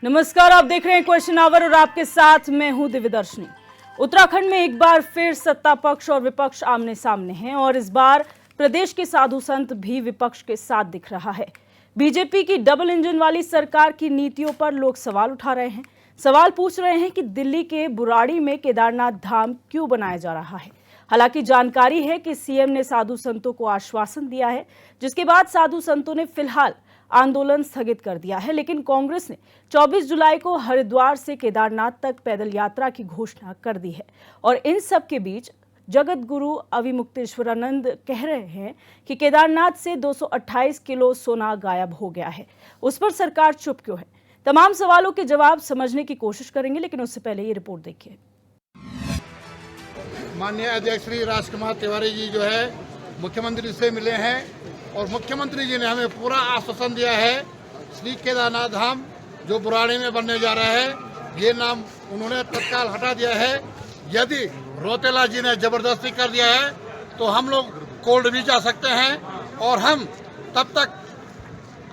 नमस्कार, आप देख रहे हैं क्वेश्चन आवर और आपके साथ मैं हूं दिव्यदर्शनी। उत्तराखंड में एक बार फिर सत्ता पक्ष और विपक्ष आमने सामने हैं और इस बार प्रदेश के साधु संत भी विपक्ष के साथ दिख रहा है। बीजेपी की डबल इंजन वाली सरकार की नीतियों पर लोग सवाल उठा रहे हैं। सवाल पूछ रहे हैं कि दिल्ली के बुराड़ी में केदारनाथ धाम क्यों बनाया जा रहा है। हालांकि जानकारी है कि सीएम ने साधु संतों को आश्वासन दिया है, जिसके बाद साधु संतों ने फिलहाल आंदोलन स्थगित कर दिया है। लेकिन कांग्रेस ने 24 जुलाई को हरिद्वार से केदारनाथ तक पैदल यात्रा की घोषणा कर दी है और इन सब के बीच जगत गुरु अविमुक्तेश्वरानंद कह रहे हैं कि केदारनाथ से 228 किलो सोना गायब हो गया है। उस पर सरकार चुप क्यों है? तमाम सवालों के जवाब समझने की कोशिश करेंगे, लेकिन उससे पहले ये रिपोर्ट देखिए। माननीय अध्यक्ष श्री राजकुमार तिवारी जी जो है मुख्यमंत्री से मिले हैं और मुख्यमंत्री जी ने हमें पूरा आश्वासन दिया है श्री केदारनाथ धाम जो बुराड़ी में बनने जा रहा है, ये नाम उन्होंने तत्काल हटा दिया है। यदि रोतेला जी ने जबरदस्ती कर दिया है तो हम लोग कोर्ट भी जा सकते हैं और हम तब तक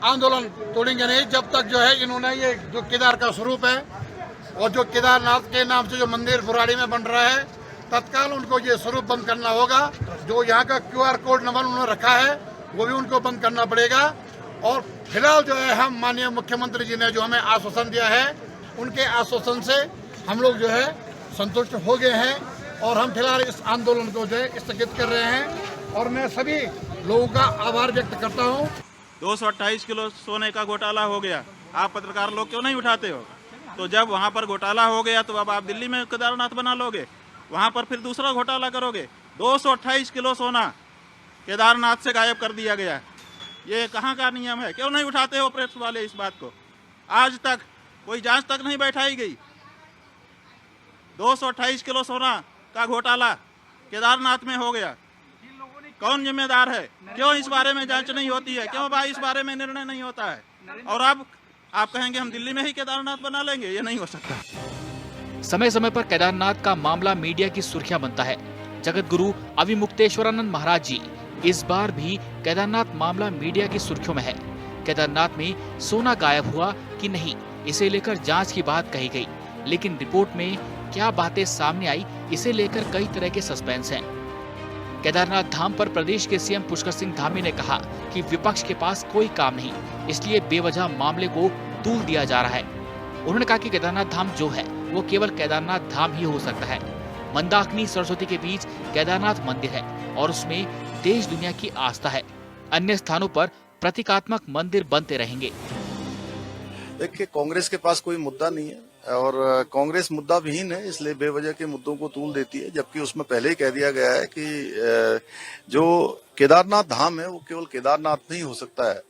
आंदोलन तोड़ेंगे नहीं जब तक जो है इन्होंने ये जो केदार का स्वरूप है और जो केदारनाथ के नाम से जो मंदिर बुराड़ी में बन रहा है तत्काल उनको ये स्वरूप बंद करना होगा। जो यहाँ का QR कोड नंबर उन्होंने रखा है वो भी उनको बंद करना पड़ेगा। और फिलहाल जो है हम माननीय मुख्यमंत्री जी ने जो हमें आश्वासन दिया है उनके आश्वासन से हम लोग जो है संतुष्ट हो गए हैं और हम फिलहाल इस आंदोलन को जो है स्थगित कर रहे हैं और मैं सभी लोगों का आभार व्यक्त करता हूँ। 228 किलो सोने का घोटाला हो गया, आप पत्रकार लोग क्यों नहीं उठाते हो? तो जब वहाँ पर घोटाला हो गया तो अब आप दिल्ली में केदारनाथ बना लोगे, वहाँ पर फिर दूसरा घोटाला करोगे। 228 किलो सोना केदारनाथ से गायब कर दिया गया, ये कहाँ का नियम है? क्यों नहीं उठाते हो प्रेस वाले इस बात को? आज तक कोई जांच तक नहीं बैठाई गई। 228 किलो सोना का घोटाला केदारनाथ में हो गया, कौन जिम्मेदार है? क्यों इस बारे में जांच नहीं होती है? क्यों भाई इस बारे में निर्णय नहीं होता है? और अब आप कहेंगे हम दिल्ली में ही केदारनाथ बना लेंगे, ये नहीं हो सकता। समय समय पर केदारनाथ का मामला मीडिया की सुर्खियां बनता है। जगत गुरु अविमुक्तेश्वरानंद महाराज जी इस बार भी केदारनाथ मामला मीडिया की सुर्खियों में है। केदारनाथ में सोना गायब हुआ कि नहीं, इसे लेकर जांच की बात कही गई, लेकिन रिपोर्ट में क्या बातें सामने आई, इसे लेकर कई तरह के सस्पेंस हैं। केदारनाथ धाम पर प्रदेश के सीएम पुष्कर सिंह धामी ने कहा कि विपक्ष के पास कोई काम नहीं, इसलिए बेवजह मामले को तूल दिया जा रहा है। उन्होंने कहा कि केदारनाथ धाम जो है वो केवल केदारनाथ धाम ही हो सकता है। मंदाकिनी सरस्वती के बीच केदारनाथ मंदिर है और उसमें देश दुनिया की आस्था है। अन्य स्थानों पर प्रतीकात्मक मंदिर बनते रहेंगे। देखिए, कांग्रेस के पास कोई मुद्दा नहीं है और कांग्रेस मुद्दा विहीन है, इसलिए बेवजह के मुद्दों को तूल देती है। जबकि उसमें पहले ही कह दिया गया है कि जो केदारनाथ धाम है वो केवल केदारनाथ नहीं हो सकता है।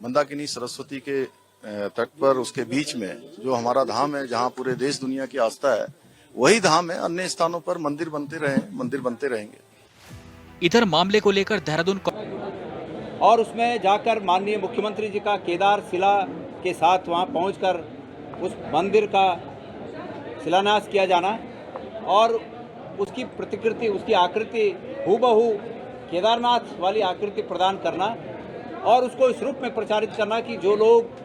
मंदाकिनी सरस्वती के तट पर उसके बीच में जो हमारा धाम है, जहाँ पूरे देश दुनिया की आस्था है, वही धाम है। अन्य स्थानों पर मंदिर बनते रहेंगे। इधर मामले को लेकर देहरादून और उसमें जाकर माननीय मुख्यमंत्री जी का केदार शिला के साथ वहां पहुंचकर उस मंदिर का शिलान्यास किया जाना और उसकी प्रतिकृति, उसकी आकृति हूबहू केदारनाथ वाली आकृति प्रदान करना और उसको इस रूप में प्रचारित करना कि जो लोग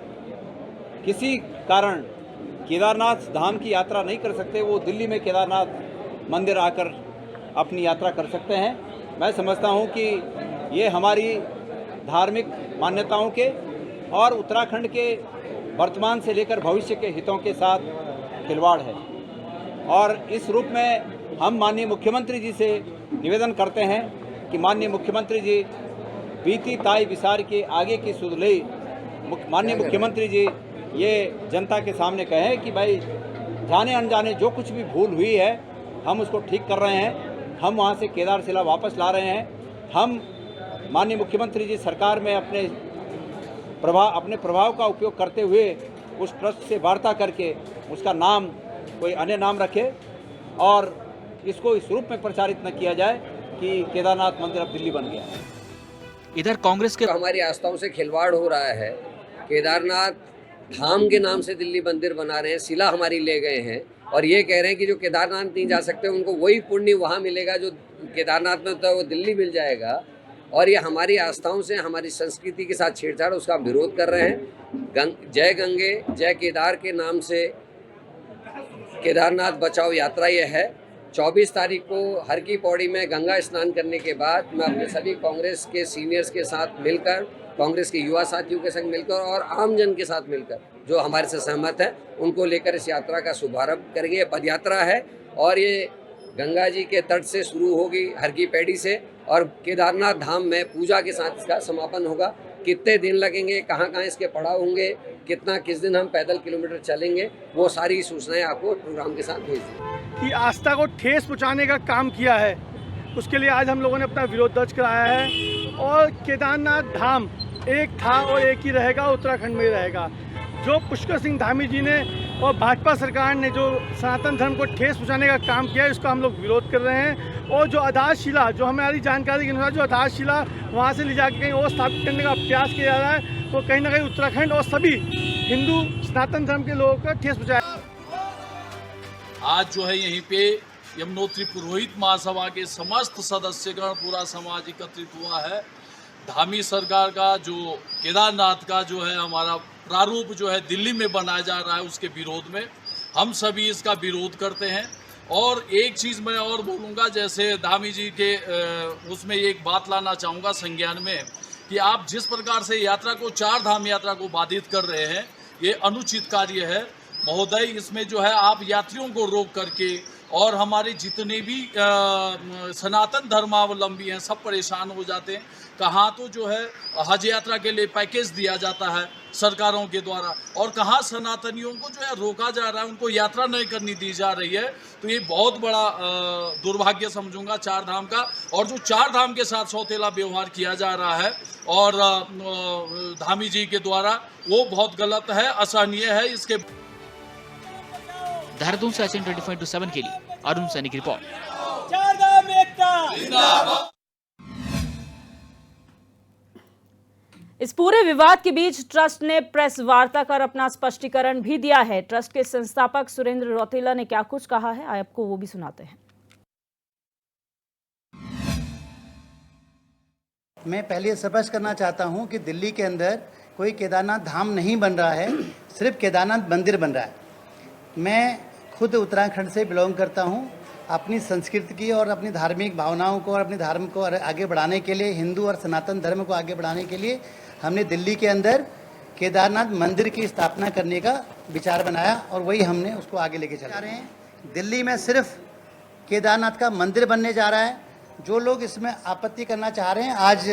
किसी कारण केदारनाथ धाम की यात्रा नहीं कर सकते वो दिल्ली में केदारनाथ मंदिर आकर अपनी यात्रा कर सकते हैं। मैं समझता हूं कि ये हमारी धार्मिक मान्यताओं के और उत्तराखंड के वर्तमान से लेकर भविष्य के हितों के साथ खिलवाड़ है और इस रूप में हम माननीय मुख्यमंत्री जी से निवेदन करते हैं कि माननीय मुख्यमंत्री जी बीती ताई विसार के आगे की सुधलई माननीय मुख्यमंत्री जी ये जनता के सामने कहें कि भाई जाने अनजाने जो कुछ भी भूल हुई है हम उसको ठीक कर रहे हैं, हम वहाँ से केदार शिला वापस ला रहे हैं। हम माननीय मुख्यमंत्री जी सरकार में अपने प्रभाव का उपयोग करते हुए उस ट्रस्ट से वार्ता करके उसका नाम कोई अन्य नाम रखे और इसको इस रूप में प्रचारित न किया जाए कि केदारनाथ मंदिर अब दिल्ली बन गया है। इधर कांग्रेस के हमारी आस्थाओं से खिलवाड़ हो रहा है। केदारनाथ धाम के नाम से दिल्ली मंदिर बना रहे हैं, शिला हमारी ले गए हैं और ये कह रहे हैं कि जो केदारनाथ नहीं जा सकते उनको वही पुण्य वहाँ मिलेगा जो केदारनाथ में होता है वो दिल्ली मिल जाएगा। और ये हमारी आस्थाओं से, हमारी संस्कृति के साथ छेड़छाड़, उसका हम विरोध कर रहे हैं। जय गंगे जय केदार के नाम से केदारनाथ बचाओ यात्रा ये है। 24 तारीख को हर की पौड़ी में गंगा स्नान करने के बाद मैं अपने सभी कांग्रेस के सीनियर्स के साथ मिलकर, कांग्रेस के युवा साथियों के संग मिलकर और आम जन के साथ मिलकर जो हमारे से सहमत हैं उनको लेकर इस यात्रा का शुभारंभ करेंगे। ये पदयात्रा है और ये गंगा जी के तट से शुरू होगी, हर की पैड़ी से, और केदारनाथ धाम में पूजा के साथ इसका समापन होगा। कितने दिन लगेंगे, कहाँ कहाँ इसके पड़ाव होंगे, किस दिन हम पैदल किलोमीटर चलेंगे, वो सारी सूचनाएं आपको प्रोग्राम के साथ भेज देंगे। कि आस्था को ठेस पहुँचाने का काम किया है, उसके लिए आज हम लोगों ने अपना विरोध दर्ज कराया है। और केदारनाथ धाम एक था और एक ही रहेगा, उत्तराखंड में ही रहेगा। जो पुष्कर सिंह धामी जी ने और भाजपा सरकार ने जो सनातन धर्म को ठेस पहुँचाने का काम किया है, इसका हम लोग विरोध कर रहे हैं। और जो आधारशिला, जो हमारी जानकारी के अनुसार जो आधारशिला वहाँ से ले जाकर कहीं और स्थापित करने का प्रयास किया जा रहा है, वो कहीं ना कहीं उत्तराखंड और सभी हिंदू सनातन धर्म के लोगों का ठेस पहुँचाया। आज जो है यहीं पे यमुनोत्री पुरोहित महासभा के समस्त सदस्यगण, पूरा समाज एकत्रित हुआ है। धामी सरकार का जो केदारनाथ का जो है हमारा प्रारूप जो है दिल्ली में बनाया जा रहा है, उसके विरोध में हम सभी इसका विरोध करते हैं। और एक चीज़ मैं और बोलूँगा, जैसे धामी जी के उसमें एक बात लाना चाहूँगा संज्ञान में, कि आप जिस प्रकार से यात्रा को, 4 धाम यात्रा को बाधित कर रहे हैं, ये अनुचित कार्य है महोदय। इसमें जो है आप यात्रियों को रोक करके और हमारे जितने भी सनातन धर्मावलंबी हैं सब परेशान हो जाते हैं। कहाँ तो जो है हज यात्रा के लिए पैकेज दिया जाता है सरकारों के द्वारा, और कहाँ सनातनियों को जो है रोका जा रहा है, उनको यात्रा नहीं करनी दी जा रही है। तो ये बहुत बड़ा दुर्भाग्य समझूंगा 4 धाम का। और जो 4 धाम के साथ सौतेला व्यवहार किया जा रहा है और धामी जी के द्वारा, वो बहुत गलत है, असहनीय है। इसके देहरादून से ACN 24/7 के लिए अरुण सैनी की रिपोर्ट। इस पूरे विवाद के बीच ट्रस्ट ने प्रेस वार्ता कर अपना स्पष्टीकरण भी दिया है। ट्रस्ट के संस्थापक सुरेंद्र रौतेला ने क्या कुछ कहा है, आपको वो भी सुनाते हैं। मैं पहले स्पष्ट करना चाहता हूं कि दिल्ली के अंदर कोई केदारनाथ धाम नहीं बन रहा है, सिर्फ केदारनाथ मंदिर बन रहा है। मैं खुद उत्तराखंड से बिलोंग करता हूं। अपनी संस्कृति की और अपनी धार्मिक भावनाओं को और अपने धर्म को आगे बढ़ाने के लिए, हिंदू और सनातन धर्म को आगे बढ़ाने के लिए हमने दिल्ली के अंदर केदारनाथ मंदिर की स्थापना करने का विचार बनाया और वही हमने उसको आगे लेके चला रहे हैं। दिल्ली में सिर्फ केदारनाथ का मंदिर बनने जा रहा है। जो लोग इसमें आपत्ति करना चाह रहे हैं, आज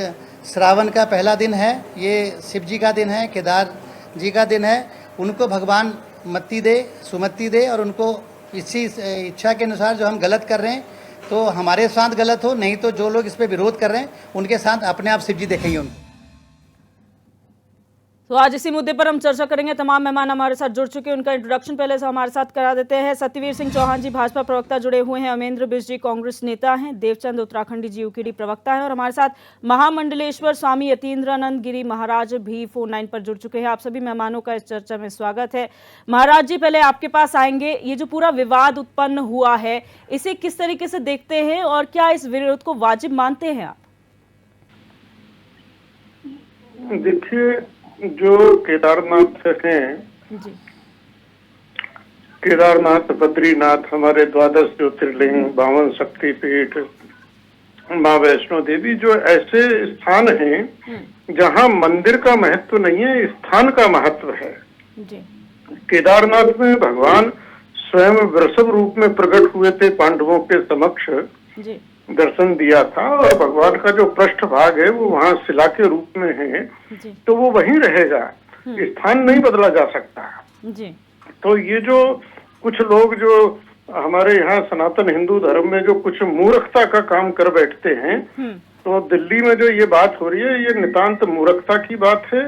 श्रावण का पहला दिन है, ये शिव जी का दिन है, केदार जी का दिन है, उनको भगवान मत्ती दे, सुमति दे, और उनको इसी इच्छा के अनुसार जो हम गलत कर रहे हैं तो हमारे साथ गलत हो, नहीं तो जो लोग इस पर विरोध कर रहे हैं उनके साथ अपने आप शिव जी देखेंगे उनको। तो आज इसी मुद्दे पर हम चर्चा करेंगे। तमाम मेहमान हमारे साथ जुड़ चुके हैं, उनका इंट्रोडक्शन पहले से हमारे साथ करा देते हैं। सत्यवीर सिंह चौहान जी भाजपा प्रवक्ता जुड़े हुए हैं, अमेंद्र बिष्ट जी कांग्रेस नेता हैं, देवचंद उत्तराखंडी जी यूकेडी प्रवक्ता है, और हमारे साथ महामंडलेश्वर स्वामी यतीन्द्रानंद गिरी महाराज भी फोन लाइन पर जुड़ चुके हैं। आप सभी मेहमानों का इस चर्चा में स्वागत है। महाराज जी, पहले आपके पास आएंगे। ये जो पूरा विवाद उत्पन्न हुआ है, इसे किस तरीके से देखते हैं और क्या इस विरोध को वाजिब मानते हैं आप? देखिए, जो केदारनाथ हैं, केदारनाथ, बद्रीनाथ, हमारे 12 ज्योतिर्लिंग, 52 शक्तिपीठ, माँ वैष्णो देवी, जो ऐसे स्थान हैं जहाँ मंदिर का महत्व नहीं है, स्थान का महत्व है। केदारनाथ में भगवान स्वयं वृषभ रूप में प्रकट हुए थे, पांडवों के समक्ष दर्शन दिया था, और भगवान का जो पृष्ठभाग है वो वहाँ शिला के रूप में है, तो वो वहीं रहेगा, स्थान नहीं बदला जा सकता। तो ये जो कुछ लोग जो हमारे यहाँ सनातन हिंदू धर्म में जो कुछ मूर्खता का काम कर बैठते हैं, तो दिल्ली में जो ये बात हो रही है, ये नितांत मूर्खता की बात है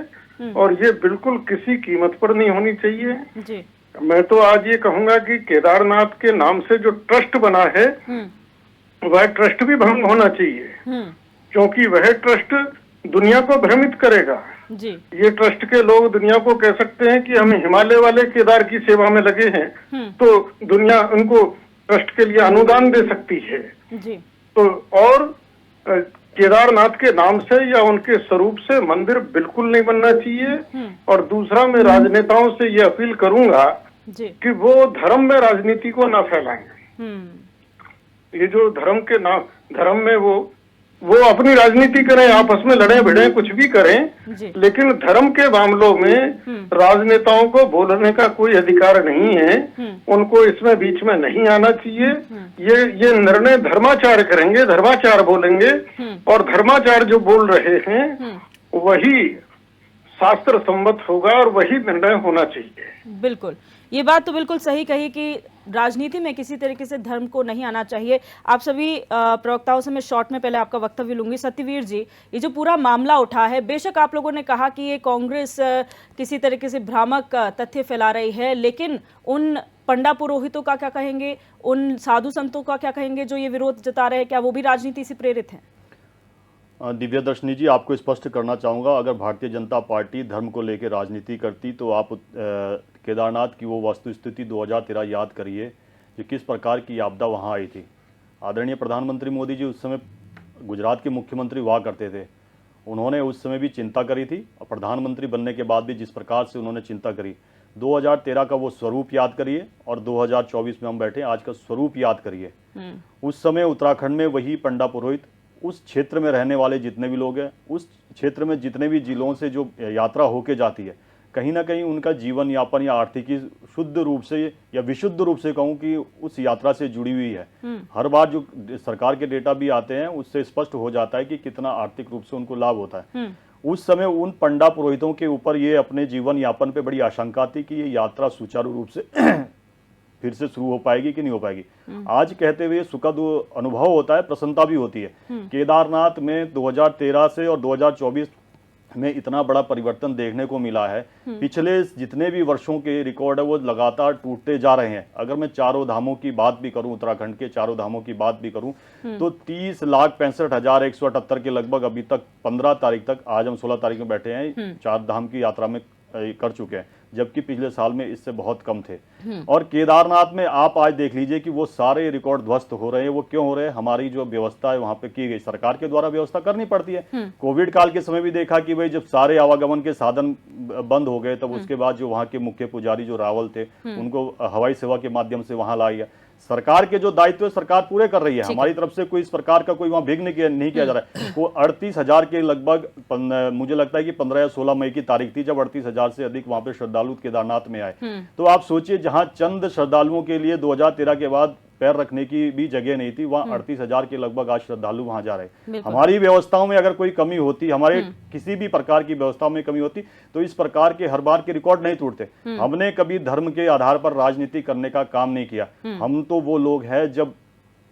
और ये बिल्कुल किसी कीमत पर नहीं होनी चाहिए। मैं तो आज ये कहूंगा कि केदारनाथ के नाम से जो ट्रस्ट बना है वह ट्रस्ट भी भंग होना चाहिए, क्योंकि वह ट्रस्ट दुनिया को भ्रमित करेगा। ये ट्रस्ट के लोग दुनिया को कह सकते हैं कि हम हिमालय वाले केदार की सेवा में लगे हैं, तो दुनिया उनको ट्रस्ट के लिए अनुदान दे सकती है। तो और केदारनाथ के नाम से या उनके स्वरूप से मंदिर बिल्कुल नहीं बनना चाहिए। और दूसरा, मैं राजनेताओं से ये अपील करूंगा कि वो धर्म में राजनीति को ना फैलाएं। ये जो धर्म के नाम, धर्म में वो अपनी राजनीति करें, आपस में लड़े भिड़े कुछ भी करें, लेकिन धर्म के मामलों में राजनेताओं को बोलने का कोई अधिकार नहीं है। उनको इसमें बीच में नहीं आना चाहिए। ये निर्णय धर्माचार्य करेंगे, धर्माचार्य बोलेंगे, और धर्माचार्य जो बोल रहे हैं वही शास्त्र सम्मत होगा और वही निर्णय होना चाहिए। बिल्कुल, ये बात तो बिल्कुल सही कही कि राजनीति में किसी तरीके से धर्म को नहीं आना चाहिए। आप सभी प्रवक्ताओं से मैं शॉर्ट में पहले आपका वक्तव्य लूंगी। सत्यवीर जी, ये जो पूरा मामला उठा है, बेशक आप लोगों ने कहा कि ये कांग्रेस किसी तरीके से भ्रामक तथ्य फैला रही है, लेकिन उन पंडा पुरोहितों का क्या कहेंगे, उन साधु संतों का क्या कहेंगे जो ये विरोध जता रहे हैं? क्या वो भी राजनीति से प्रेरित हैं? दिव्या दर्शनी जी, आपको स्पष्ट करना चाहूँगा, अगर भारतीय जनता पार्टी धर्म को लेकर राजनीति करती तो आप केदारनाथ की वो वस्तुस्थिति 2013 याद करिए जो किस प्रकार की आपदा वहाँ आई थी। आदरणीय प्रधानमंत्री मोदी जी उस समय गुजरात के मुख्यमंत्री हुआ करते थे। उन्होंने उस समय भी चिंता करी थी और प्रधानमंत्री बनने के बाद भी जिस प्रकार से उन्होंने चिंता करी, 2013 का वो स्वरूप याद करिए और 2024 में हम बैठे आज का स्वरूप याद करिए। उस समय उत्तराखंड में वही पंडा पुरोहित, उस क्षेत्र में रहने वाले जितने भी लोग हैं, उस क्षेत्र में जितने भी जिलों से जो यात्रा होके जाती है, कहीं ना कहीं उनका जीवन यापन या आर्थिकी शुद्ध रूप से या विशुद्ध रूप से कहूँ कि उस यात्रा से जुड़ी हुई है। हर बार जो सरकार के डेटा भी आते हैं उससे स्पष्ट हो जाता है कि कितना आर्थिक रूप से उनको लाभ होता है। उस समय उन पंडा पुरोहितों के ऊपर ये अपने जीवन यापन पे बड़ी आशंका थी कि ये यात्रा सुचारू रूप से फिर से शुरू हो पाएगी कि नहीं हो पाएगी। आज कहते हुए सुखद अनुभव होता है, प्रसन्नता भी होती है। केदारनाथ में 2013 से और 2024 में इतना बड़ा परिवर्तन देखने को मिला है। पिछले जितने भी वर्षों के रिकॉर्ड है वो लगातार टूटते जा रहे हैं। अगर मैं चारों धामों की बात भी करूं, उत्तराखंड के चारों धामों की बात भी करूं, तो 30,65,178 के लगभग अभी तक 15 तारीख तक, आज हम 16 तारीख में बैठे हैं, 4 धाम की यात्रा में कर चुके हैं, जबकि पिछले साल में इससे बहुत कम थे। और केदारनाथ में आप आज देख लीजिए कि वो सारे रिकॉर्ड ध्वस्त हो रहे हैं। वो क्यों हो रहे हैं? हमारी जो व्यवस्था है वहां पे की गई, सरकार के द्वारा व्यवस्था करनी पड़ती है। कोविड काल के समय भी देखा कि भाई जब सारे आवागमन के साधन बंद हो गए, तब उसके बाद जो वहां के मुख्य पुजारी जो रावल थे उनको हवाई सेवा के माध्यम से वहां लाया गया। सरकार के जो दायित्व है सरकार पूरे कर रही है। हमारी तरफ से कोई इस प्रकार का कोई वहां विघ्न नहीं किया जा रहा है। वो 38,000 के लगभग, मुझे लगता है कि 15 या 16 मई की तारीख थी जब 38,000 से अधिक वहां पे श्रद्धालु केदारनाथ में आए। तो आप सोचिए, जहां चंद श्रद्धालुओं के लिए 2013 के बाद पैर रखने की भी जगह नहीं थी, वहां 38,000 के लगभग आज श्रद्धालु वहां जा रहे हैं। हमारी व्यवस्थाओं में अगर कोई कमी होती, हमारे किसी भी प्रकार की व्यवस्थाओं में कमी होती, तो इस प्रकार के हर बार के रिकॉर्ड नहीं टूटते। हमने कभी धर्म के आधार पर राजनीति करने का काम नहीं किया। हम तो वो लोग हैं, जब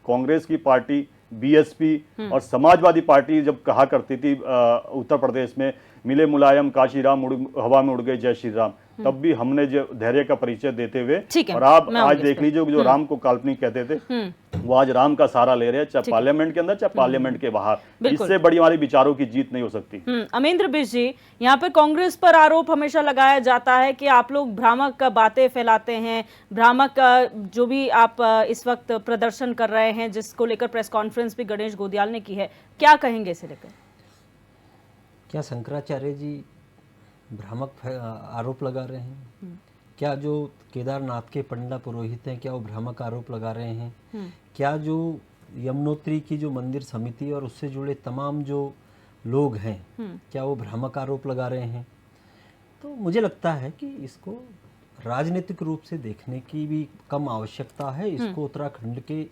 कांग्रेस की पार्टी, बीएसपी और समाजवादी पार्टी जब कहा करती थी उत्तर प्रदेश में, मिले मुलायम काशीराम हवा में उड़ गए जय श्री राम, तब भी हमने जो धैर्य का परिचय देते हुए, और आप आज देख लीजिए जो राम को काल्पनिक कहते थे, वो आज राम का सहारा ले रहे हैं, चाहे पार्लियामेंट के अंदर चाहे पार्लियामेंट के बाहर। इससे बड़ी हमारी विचारों की जीत नहीं हो सकती। अमेंद्र बिष्ट जी, यहाँ पे कांग्रेस पर आरोप हमेशा लगाया जाता है कि आप लोग भ्रामक बातें फैलाते हैं, भ्रामक जो भी आप इस वक्त प्रदर्शन कर रहे हैं, जिसको लेकर प्रेस कॉन्फ्रेंस भी गणेश गोदियाल ने की है, क्या कहेंगे इसे लेकर? क्या शंकराचार्य जी भ्रामक आरोप लगा रहे हैं? क्या जो केदारनाथ के पंडा पुरोहित हैं, क्या वो भ्रामक आरोप लगा रहे हैं? क्या जो यमुनोत्री की जो मंदिर समिति और उससे जुड़े तमाम जो लोग हैं, क्या वो भ्रामक आरोप लगा रहे हैं? तो मुझे लगता है कि इसको राजनीतिक रूप से देखने की भी कम आवश्यकता है। इसको उत्तराखंड के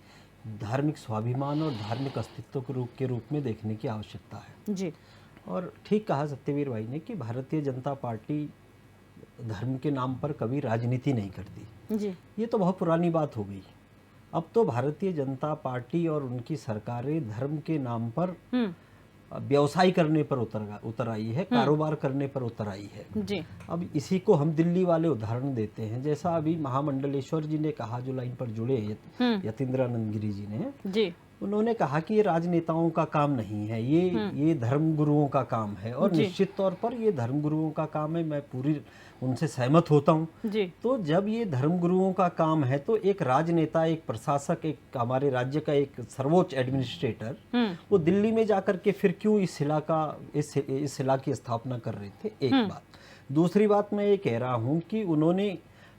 धार्मिक स्वाभिमान और धार्मिक अस्तित्व के रूप में देखने की आवश्यकता है जी। और ठीक कहा सत्यवीर भाई ने कि भारतीय जनता पार्टी धर्म के नाम पर कभी राजनीति नहीं करती जी। ये तो बहुत पुरानी बात हो गई। अब तो भारतीय जनता पार्टी और उनकी सरकारें धर्म के नाम पर व्यवसाय करने पर उतर आई है, कारोबार करने पर उतर आई है जी। अब इसी को हम दिल्ली वाले उदाहरण देते हैं। जैसा अभी महामंडलेश्वर जी ने कहा, जो लाइन पर जुड़े यतीन्द्रानंद गिरी जी ने जी, उन्होंने कहा कि ये राजनेताओं का काम नहीं है, ये धर्म गुरुओं का काम है। और निश्चित तौर पर ये धर्म गुरुओं का काम है। मैं उनसे सहमत होता हूँ। जी। तो जब ये धर्मगुरुओं का काम है तो एक राजनेता, एक प्रशासक, एक हमारे राज्य का एक सर्वोच्च एडमिनिस्ट्रेटर वो दिल्ली में जाकर के फिर क्यों इस शिला की स्थापना कर रहे थे, एक बात। दूसरी बात मैं ये कह रहा हूँ कि उन्होंने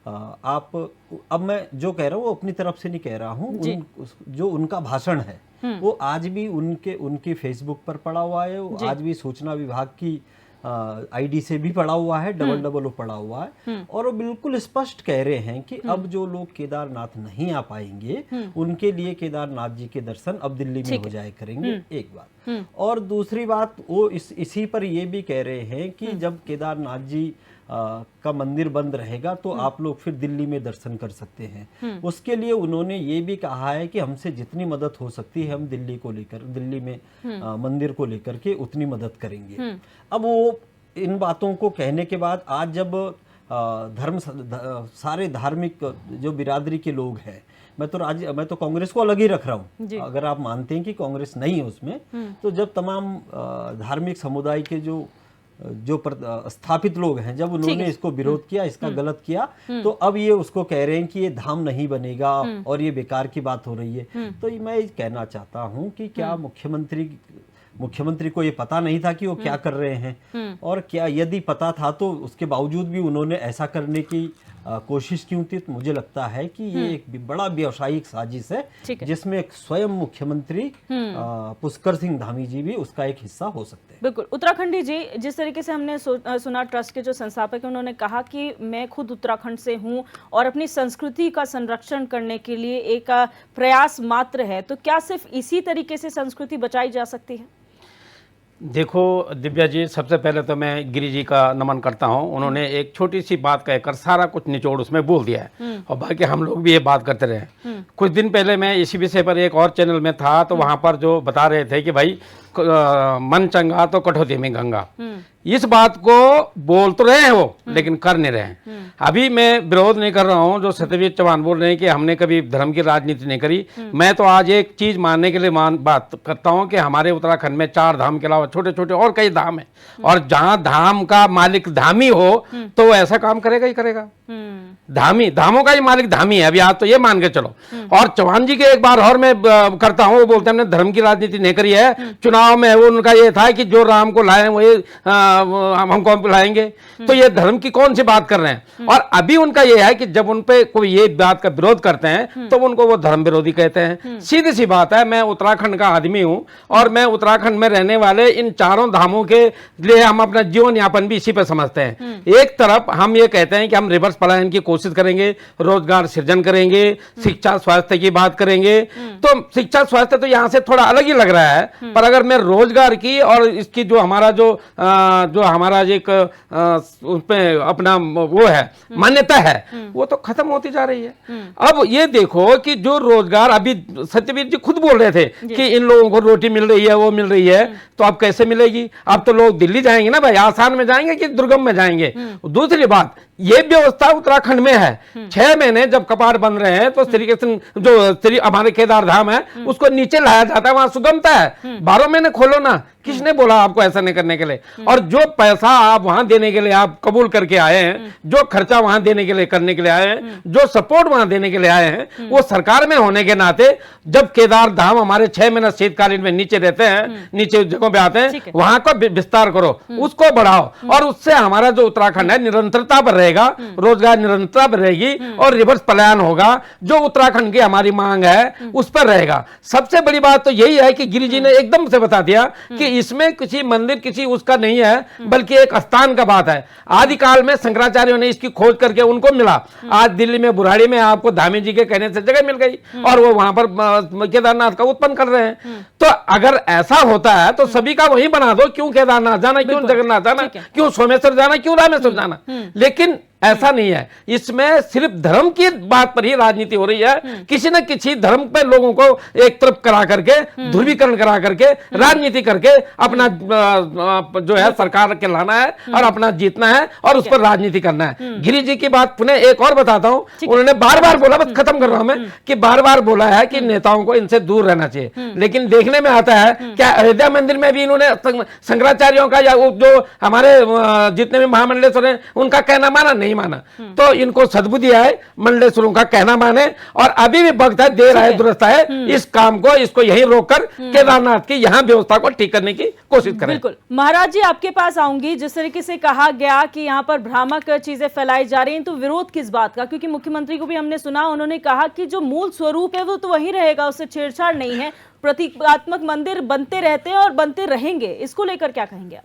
अब मैं जो कह रहा हूँ वो अपनी तरफ से नहीं कह रहा हूँ, जो उनका भाषण है वो आज भी उनकी फेसबुक पर पड़ा हुआ है, वो आज भी सूचना विभाग की आईडी से भी पड़ा हुआ है, डबल पड़ा हुआ है, और वो बिल्कुल स्पष्ट कह रहे हैं कि अब जो लोग केदारनाथ नहीं आ पाएंगे उनके लिए केदारनाथ जी के दर्शन अब दिल्ली में हो जाए करेंगे, एक बात। और दूसरी बात वो इसी पर ये भी कह रहे हैं कि जब केदारनाथ जी का मंदिर बंद रहेगा तो आप लोग फिर दिल्ली में दर्शन कर सकते हैं। उसके लिए उन्होंने ये भी कहा है कि हमसे जितनी मदद हो सकती है हम दिल्ली में मंदिर को लेकर के उतनी मदद करेंगे। अब वो इन बातों को कहने के बाद आज जब सारे धार्मिक जो बिरादरी के लोग हैं, मैं तो कांग्रेस को अलग ही रख रहा हूँ, अगर आप मानते हैं कि कांग्रेस नहीं है उसमें, तो जब तमाम धार्मिक समुदाय के जो स्थापित लोग हैं, जब उन्होंने इसको विरोध किया, इसका गलत किया, तो अब ये उसको कह रहे हैं कि ये धाम नहीं बनेगा और ये बेकार की बात हो रही है। तो मैं ये कहना चाहता हूँ कि क्या मुख्यमंत्री को ये पता नहीं था कि वो क्या कर रहे हैं, और क्या यदि पता था तो उसके बावजूद भी उन्होंने ऐसा करने की कोशिश क्यों थी? तो मुझे लगता है कि ये एक बड़ा व्यावसायिक साजिश है जिसमें स्वयं मुख्यमंत्री पुष्कर सिंह धामी जी भी उसका एक हिस्सा हो सकते हैं। बिल्कुल। उत्तराखंडी जी, जिस तरीके से हमने सुना ट्रस्ट के जो संस्थापक हैं, उन्होंने कहा कि मैं खुद उत्तराखंड से हूं और अपनी संस्कृति का संरक्षण करने के लिए एक प्रयास मात्र है, तो क्या सिर्फ इसी तरीके से संस्कृति बचाई जा सकती है? देखो दिव्या जी, सबसे पहले तो मैं गिरी जी का नमन करता हूं, उन्होंने एक छोटी सी बात कहकर सारा कुछ निचोड़ उसमें बोल दिया है, और बाकी हम लोग भी ये बात करते रहे। कुछ दिन पहले मैं इसी विषय पर एक और चैनल में था, तो वहां पर जो बता रहे थे कि भाई मन चंगा तो कठौती में गंगा, इस बात को बोल तो रहे हैं वो, लेकिन कर नहीं रहे हैं। अभी मैं विरोध नहीं कर रहा हूं जो सत्यवीर चौहान बोल रहे हैं कि हमने कभी धर्म की राजनीति नहीं करी। मैं तो आज एक चीज मानने के लिए बात करता हूं कि हमारे उत्तराखंड में 4 धाम के अलावा छोटे छोटे और कई धाम है, और जहां धाम का मालिक धामी हो तो वो ऐसा काम करेगा ही करेगा। धामों का ही मालिक धामी है, अभी आप तो ये मान के चलो। और चौहान जी के एक बार और मैं करता हूं, वो बोलते हैं हमने धर्म की राजनीति नहीं करी है, चुनाव में वो उनका ये था कि जो राम को लाए वही हमको लाएंगे, तो ये धर्म की कौन सी बात कर रहे हैं। और अभी उनका ये है कि जब उन पे कोई ये बात का विरोध करते हैं तो उनको वो धर्म विरोधी कहते हैं। सीधी सी बात है, मैं उत्तराखंड का आदमी हूं और मैं उत्तराखंड में रहने वाले इन 4 धामों के लिए हम अपना जीवन यापन भी इसी पे समझते हैं। एक तरफ हम ये कहते हैं कि हम रिवर्स पलायन की कोशिश करेंगे, रोजगार सृजन करेंगे, शिक्षा स्वास्थ्य की बात करेंगे, तो शिक्षा स्वास्थ्य तो यहाँ से थोड़ा अलग ही लग रहा है, पर अगर मैं रोजगार की और इसकी जो हमारा जो हमारा एक उसमें अपना वो है मान्यता है, वो तो खत्म होती जा रही है। अब ये देखो कि जो रोजगार, अभी सत्यवीर जी खुद बोल रहे थे कि इन लोगों को रोटी मिल रही है, वो मिल रही है, तो अब कैसे मिलेगी? अब तो लोग दिल्ली जाएंगे ना भाई, आसाम में जाएंगे कि दुर्गम में जाएंगे? दूसरी बात, ये व्यवस्था उत्तराखंड में है। 6 महीने जब कपाट बन रहे हैं तो श्री कृष्ण जो हमारे केदार धाम है उसको नीचे लाया जाता है, वहां सुगमता है। 12 महीने खोलो ना, किसने बोला आपको ऐसा नहीं करने के लिए? और जो पैसा आप वहां देने के लिए आप कबूल करके आए हैं, जो खर्चा वहां देने के लिए करने के लिए आए हैं, जो सपोर्ट वहां देने के लिए आए हैं, वो सरकार में होने के नाते जब केदार धाम हमारे 6 महीने शीतकालीन में नीचे रहते हैं, नीचे जगहों पे आते हैं, वहां का विस्तार करो, उसको बढ़ाओ, और उससे हमारा जो उत्तराखंड है निरंतरता पर रहेगा, रोजगार निरंतरता पर रहेगी और रिवर्स पलायन होगा। जो उत्तराखंड की हमारी मांग है उस पर रहेगा। सबसे बड़ी बात तो यही है कि गिरी जी ने एकदम से बता दिया कि इसमें किसी मंदिर किसी उसका नहीं है, बल्कि एक स्थान का बात है। आदिकाल में शंकराचार्यों ने इसकी खोज करके उनको मिला। आज दिल्ली में बुराड़ी में आपको धामी जी के कहने से जगह मिल गई और वो वहां पर केदारनाथ का उत्पन्न कर रहे हैं। तो अगर ऐसा होता है तो सभी का वही बना दो, क्यों केदारनाथ जाना, क्यों जगन्नाथ जाना, क्यों सोमेश्वर जाना, क्यों रामेश्वर जाना? लेकिन ऐसा नहीं है। इसमें सिर्फ धर्म की बात पर ही राजनीति हो रही है। किसी न किसी धर्म पे लोगों को एक तरफ करा करके, ध्रुवीकरण करा करके, राजनीति करके अपना जो है सरकार के लाना है और अपना जीतना है और उस पर राजनीति करना है। गिरी जी की बात पुनः एक और बताता हूं, उन्होंने बार बार बोला, बस खत्म कर रहा हूं मैं, कि बार बार बोला है कि नेताओं को इनसे दूर रहना चाहिए। लेकिन देखने में आता है क्या अयोध्या मंदिर में भी इन्होंने शंकराचार्यों का या जो हमारे जितने भी महामंडलेश्वर हैं उनका कहना माना? नहीं माना। तो इनको सद्बुद्धि है, मंडलेश्वरों का कहना माने और अभी भी वक्त है, देर है दुरुस्त है, इस काम को इसको यहीं रोककर केदारनाथ की यहाँ व्यवस्था को ठीक करने की कोशिश करें। बिल्कुल महाराज जी, आपके पास आऊंगी। जिस तरीके से कहा गया कि यहाँ पर भ्रामक चीजें फैलाई जा रही हैं, तो विरोध किस बात का? क्योंकि मुख्यमंत्री को भी हमने सुना, उन्होंने कहा कि जो मूल स्वरूप है वो तो वही रहेगा, उससे छेड़छाड़ नहीं है। प्रतीकात्मक मंदिर बनते रहते हैं और बनते रहेंगे, इसको लेकर क्या कहेंगे आप?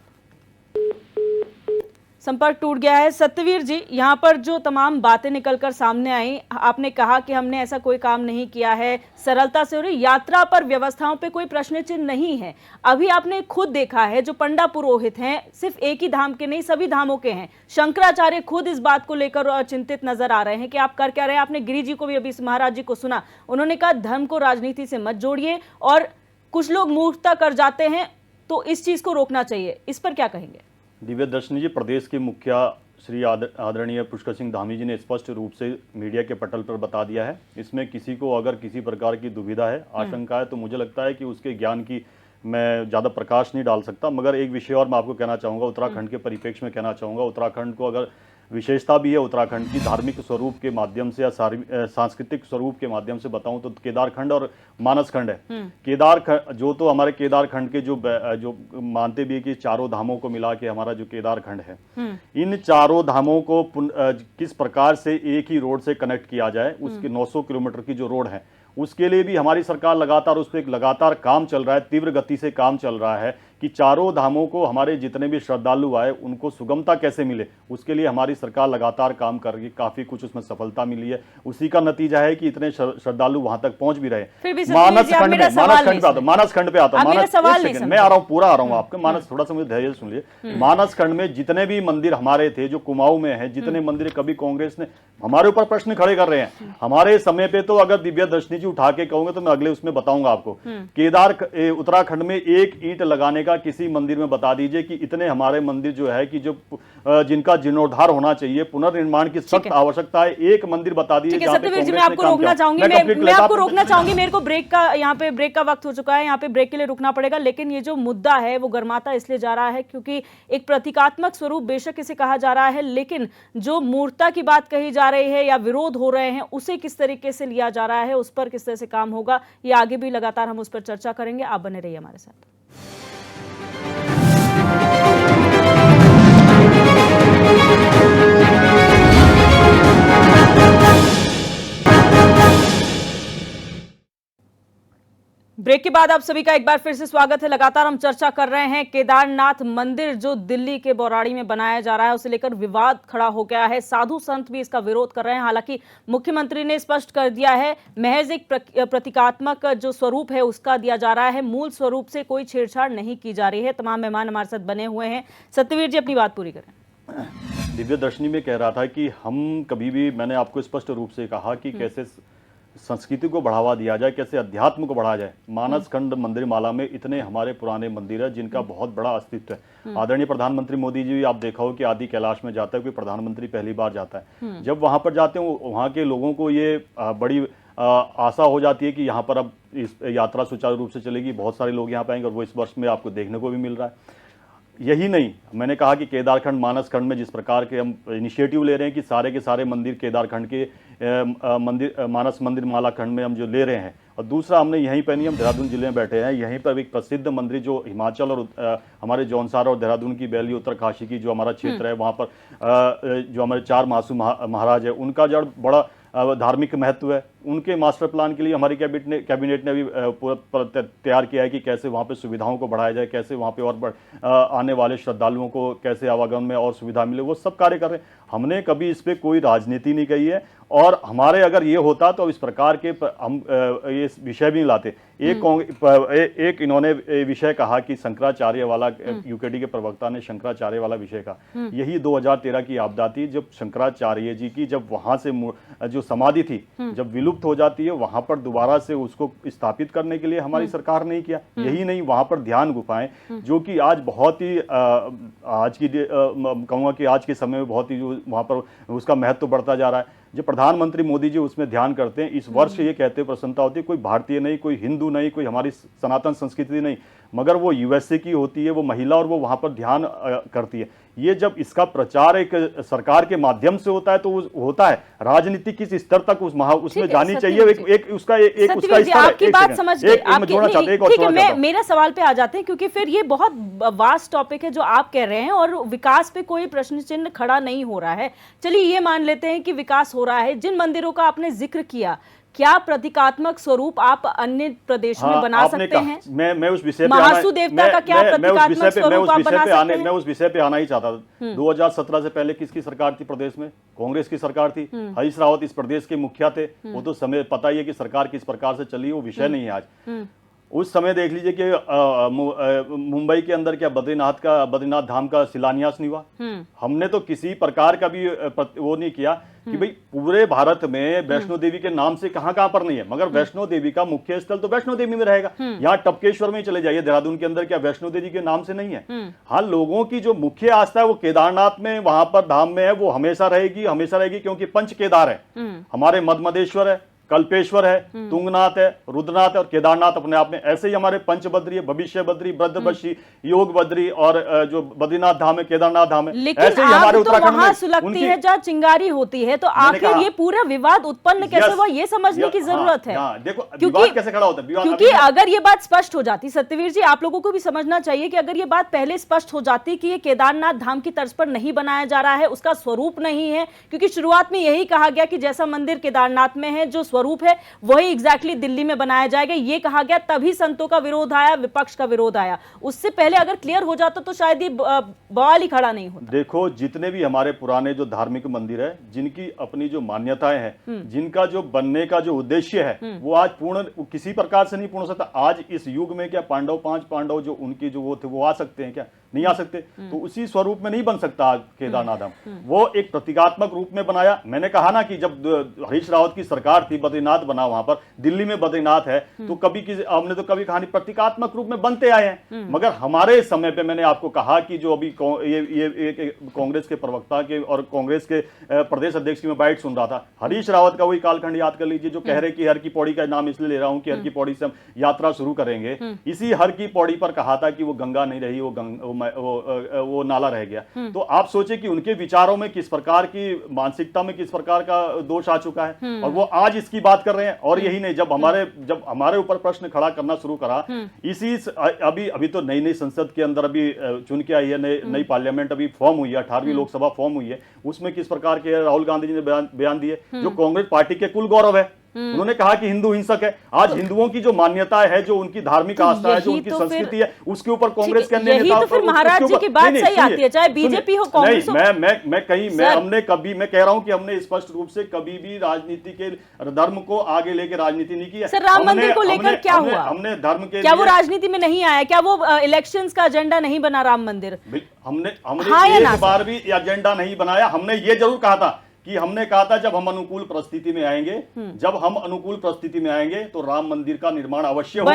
संपर्क टूट गया है। सत्यवीर जी, यहाँ पर जो तमाम बातें निकलकर सामने आई, आपने कहा कि हमने ऐसा कोई काम नहीं किया है, सरलता से हो रही यात्रा पर व्यवस्थाओं पे कोई प्रश्न चिन्ह नहीं है। अभी आपने खुद देखा है, जो पंडा पुरोहित हैं, सिर्फ एक ही धाम के नहीं सभी धामों के हैं, शंकराचार्य खुद इस बात को लेकर चिंतित नजर आ रहे हैं कि आप कर क्या रहे हैं। आपने गिरी जी को भी अभी महाराज जी को सुना, उन्होंने कहा धर्म को राजनीति से मत जोड़िए और कुछ लोग मूर्खता कर जाते हैं, तो इस चीज को रोकना चाहिए। इस पर क्या कहेंगे? दिव्य दर्शनी जी, प्रदेश के मुखिया श्री आदरणीय पुष्कर सिंह धामी जी ने स्पष्ट रूप से मीडिया के पटल पर बता दिया है। इसमें किसी को अगर किसी प्रकार की दुविधा है, आशंका है, तो मुझे लगता है कि उसके ज्ञान की मैं ज़्यादा प्रकाश नहीं डाल सकता। मगर एक विषय और मैं आपको कहना चाहूँगा, उत्तराखंड के परिप्रेक्ष्य में कहना चाहूँगा। उत्तराखंड को अगर विशेषता भी है उत्तराखंड की, धार्मिक स्वरूप के माध्यम से या सांस्कृतिक स्वरूप के माध्यम से बताऊं तो केदारखंड और मानसखंड है। केदारखंड जो तो हमारे केदारखंड के जो मानते भी है कि चारों धामों को मिला के हमारा जो केदारखंड है, इन चारों धामों को किस प्रकार से एक ही रोड से कनेक्ट किया जाए, उसके 900 किलोमीटर की जो रोड है, उसके लिए भी हमारी सरकार लगातार उस पर लगातार काम चल रहा है, तीव्र गति से काम चल रहा है कि चारों धामों को हमारे जितने भी श्रद्धालु आए उनको सुगमता कैसे मिले, उसके लिए हमारी सरकार लगातार काम कर रही है। काफी कुछ उसमें सफलता मिली है, उसी का नतीजा है कि इतने श्रद्धालु वहां तक पहुंच भी रहे। मानसखंड पे आता हूँ, मैं आ रहा हूँ, पूरा आ रहा हूँ आपके मानस, थोड़ा सा मुझे धैर्य सुन लिए। मानसखंड में जितने भी मंदिर हमारे थे, जो कुमाऊं में है, जितने मंदिर कभी कांग्रेस ने हमारे ऊपर प्रश्न खड़े कर रहे हैं, हमारे समय पे तो अगर दिव्य दर्शनी जी उठा के कहोगे तो मैं अगले उसमें बताऊंगा आपको। उत्तराखंड में एक ईंट लगाने का किसी मंदिर में बता दीजिए कि इतने हमारे मंदिर जो है कि जो जिनका जीर्णोद्धार होना चाहिए, पुनर्निर्माण की सख्त आवश्यकता है, एक मंदिर बता दीजिए। सत्यवीर जी, मैं आपको रोकना चाहूंगी, मैं आपको रोकना चाहूंगी, मेरे को ब्रेक का वक्त हो चुका है, यहाँ पे ब्रेक के लिए रुकना पड़ेगा। लेकिन ये जो मुद्दा है वो गर्माता इसलिए जा रहा है क्योंकि एक प्रतीकात्मक स्वरूप बेशक इसे कहा जा रहा है, लेकिन जो मूर्खता की बात कही जा रही है या विरोध हो रहे हैं, उसे किस तरीके से लिया जा रहा है, उस पर किस तरह से काम होगा, ये आगे भी लगातार हम उस पर चर्चा करेंगे। आप बने रहिए हमारे साथ। ब्रेक के बाद आप सभी का एक बार फिर से स्वागत है। लगातार हम चर्चा कर रहे हैं केदारनाथ मंदिर जो दिल्ली के बौराड़ी में बनाया जा रहा है, उसे लेकर विवाद खड़ा हो गया है। साधु संत भी इसका विरोध कर रहे हैं। हालांकि मुख्यमंत्री ने स्पष्ट कर दिया है, महज एक प्रतीकात्मक जो स्वरूप है उसका दिया जा रहा है, मूल स्वरूप से कोई छेड़छाड़ नहीं की जा रही है। तमाम मेहमान हमारे साथ बने हुए हैं। सत्यवीर जी, अपनी बात पूरी करें। दिव्य दर्शनी में कह रहा था कि हम कभी भी, मैंने आपको स्पष्ट रूप से कहा कि कैसे संस्कृति को बढ़ावा दिया जाए, कैसे अध्यात्म को बढ़ाया जाए। मानसखंड मंदिर माला में इतने हमारे पुराने मंदिर है जिनका बहुत बड़ा अस्तित्व है। आदरणीय प्रधानमंत्री मोदी जी, आप देखा हो कि आदि कैलाश में जाता है, कोई प्रधानमंत्री पहली बार जाता है, जब वहां पर जाते हैं वहां के लोगों को ये बड़ी आशा हो जाती है कि यहाँ पर अब इस यात्रा सुचारू रूप से चलेगी, बहुत सारे लोग यहाँ पे आएंगे, और वो इस वर्ष में आपको देखने को भी मिल रहा है। यही नहीं, मैंने कहा कि केदारखंड मानसखंड में जिस प्रकार के हम इनिशिएटिव ले रहे हैं कि सारे के सारे मंदिर केदारखंड के मंदिर मानस मंदिर मालाखंड में हम जो ले रहे हैं, और दूसरा हमने यहीं पर नहीं, हम देहरादून जिले में बैठे हैं, यहीं पर एक प्रसिद्ध मंदिर जो हिमाचल और हमारे जौनसार और देहरादून की बैली उत्तरकाशी की जो हमारा क्षेत्र है, वहाँ पर जो हमारे 4 मासू महाराज है, उनका जो बड़ा धार्मिक महत्व है, उनके मास्टर प्लान के लिए हमारी कैबिनेट ने अभी पूरा तैयार किया है कि कैसे वहाँ पे सुविधाओं को बढ़ाया जाए, कैसे वहाँ पे और आने वाले श्रद्धालुओं को कैसे आवागमन में और सुविधा मिले, वो सब कार्य कर रहे हैं। हमने कभी इस पे कोई राजनीति नहीं कही है, और हमारे अगर ये होता तो इस प्रकार के हम ये विषय भी नहीं लाते। एक इन्होंने विषय कहा कि शंकराचार्य वाला, यूकेडी के प्रवक्ता ने शंकराचार्य वाला विषय कहा। यही 2013 की आपदा थी जब शंकराचार्य जी की जब वहां से जो समाधि थी जब विलुप्त हो जाती है, वहां पर दोबारा से उसको स्थापित करने के लिए हमारी सरकार ने किया। यही नहीं, वहां पर ध्यान गुफाएं जो कि आज बहुत ही आज की कहूँगा कि आज के समय में बहुत ही जो वहां पर उसका महत्व बढ़ता जा रहा है। जो प्रधानमंत्री मोदी जी उसमें ध्यान करते हैं, इस वर्ष ये कहते प्रसन्नता होती है, कोई भारतीय नहीं, कोई हिंदू नहीं, कोई हमारी सनातन संस्कृति नहीं, मगर वो यूएसए की होती है, वो महिला, और वो वहां पर ध्यान करती है। ये जब इसका प्रचार एक सरकार के माध्यम से होता है तो होता है, राजनीति किस स्तर तक उसमें जानी चाहिए, एक उसका स्तर। आपकी बात समझ गई। मेरा सवाल पे आ जाते हैं, क्योंकि फिर ये बहुत वास्ट टॉपिक है जो आप कह रहे हैं, और विकास पे कोई प्रश्न चिन्ह खड़ा नहीं हो रहा है। चलिए ये मान लेते हैं कि विकास हो रहा है। जिन मंदिरों का आपने जिक्र किया, क्या प्रतीकात्मक स्वरूप आप अन्य प्रदेशों में बना सकते हैं? मैं उस विषय पे महासु देवता का क्या प्रतीकात्मक स्वरूप आप बना सकते हैं? मैं उस विषय पे आना ही चाहता था। 2017 से पहले किसकी सरकार थी प्रदेश में? कांग्रेस की सरकार थी। हरीश रावत इस प्रदेश के मुखिया थे। वो तो समय पता ही है कि सरकार किस प्रकार से चली, वो विषय नहीं है आज। उस समय देख लीजिए कि मुंबई के अंदर क्या बद्रीनाथ धाम का शिलान्यास नहीं हुआ। हमने तो किसी प्रकार का भी वो नहीं किया कि भाई पूरे भारत में वैष्णो देवी के नाम से कहां पर नहीं है, मगर वैष्णो देवी का मुख्य स्थल तो वैष्णो देवी में रहेगा। यहाँ टपकेश्वर में चले जाइए, देहरादून के अंदर क्या वैष्णो देवी के नाम से नहीं है? हाँ, लोगों की जो मुख्य आस्था है वो केदारनाथ में, वहां पर धाम में है, वो हमेशा रहेगी, क्योंकि पंच केदार है हमारे। मदमदेश्वर है, कल्पेश्वर है, तुंगनाथ है, रुद्रनाथ है और केदारनाथ अपने आप में। ऐसे ही हमारे पंचबद्री, भविष्य बद्री, ब्रजबशी, योग बद्री और जो बद्रीनाथ धाम है, केदारनाथ धाम है। लेकिन ऐसे ही हमारे उत्तराखंड में सुलगती है जहाँ चिंगारी होती है, तो आखिर ये पूरा विवाद उत्पन्न कैसे हुआ, ये समझने की जरूरत है। देखो विवाद कैसे खड़ा होता है, क्योंकि अगर ये बात स्पष्ट हो जाती, सत्यवीर जी आप लोगों को भी समझना चाहिए कि अगर ये बात पहले स्पष्ट हो जाती कि ये केदारनाथ धाम की तर्ज पर नहीं बनाया जा रहा है, उसका स्वरूप नहीं है, क्योंकि शुरुआत में यही कहा गया कि जैसा मंदिर केदारनाथ में है, जो स्वरूप है वही एग्जैक्टली दिल्ली में बनाया जाएगा, ये कहा गया, तभी संतों का विरोध आया, विपक्ष का विरोध आया। उससे पहले अगर क्लियर हो जाता तो शायद ये बवाल ही खड़ा नहीं होता। देखो, जितने भी हमारे पुराने जो धार्मिक मंदिर है, जिनकी अपनी जो मान्यताएं हैं, जिनका जो बनने का जो उद्देश्य है, वो आज पूर्ण किसी प्रकार से नहीं पूर्ण हो सकता। आज इस युग में क्या पांच पांडव जो उनकी जो वो थे, वो आ सकते हैं क्या? नहीं आ सकते। तो उसी स्वरूप में नहीं बन सकता केदारनाथ धाम। वो एक प्रतीकात्मक रूप में बनाया। मैंने कहा ना कि जब हरीश रावत की सरकार थी, बद्रीनाथ बना, वहां पर दिल्ली में बद्रीनाथ है, तो हमने तो कभी कहानी प्रतीकात्मक रूप में बनते आए हैं। मगर हमारे समय पे मैंने आपको कहा कि जो अभी ये कांग्रेस के प्रवक्ता के और कांग्रेस के प्रदेश अध्यक्ष की मैं बाइट सुन रहा था, हरीश रावत का वही कालखंड याद कर लीजिए, जो कह रहे कि हर की पौड़ी का नाम इसलिए ले रहा हूं कि हर की पौड़ी से हम यात्रा शुरू करेंगे। इसी हर की पौड़ी पर कहा था कि वो गंगा नहीं रही, वो नाला रह गया। तो आप सोचे कि उनके विचारों में किस प्रकार की मानसिकता में किस प्रकार का दोष आ चुका है, और वो आज इसकी बात कर रहे हैं। और यही नहीं, जब हमारे ऊपर प्रश्न खड़ा करना शुरू करा, इसी अभी तो नई संसद के अंदर अभी चुन के आई है, नई पार्लियामेंट अभी फॉर्म हुई है, 18वीं लोकसभा फॉर्म हुई है, उसमें किस प्रकार के राहुल गांधी जी ने बयान दिए, जो कांग्रेस पार्टी के कुल गौरव है। उन्होंने कहा कि हिंदू हिंसक है। आज हिंदुओं की जो मान्यता है, जो उनकी धार्मिक आस्था है, जो उनकी संस्कृति है, उसके ऊपर कांग्रेस के अन्य नेता, तो फिर महाराज जी की बात सही आती है, चाहे बीजेपी हो, कांग्रेस हो। मैं कह रहा हूं कि हमने स्पष्ट रूप से कभी भी राजनीति के धर्म को आगे लेके राजनीति नहीं की। सर, राम मंदिर को लेकर क्या हुआ? हमने धर्म के, क्या वो राजनीति में नहीं आया? क्या वो इलेक्शंस का एजेंडा नहीं बना राम मंदिर? हमने एक बार भी एजेंडा नहीं बनाया। हमने ये जरूर कहा था कि हमने कहा था जब हम अनुकूल परिस्थिति में आएंगे, तो राम मंदिर का निर्माण अवश्य होगा।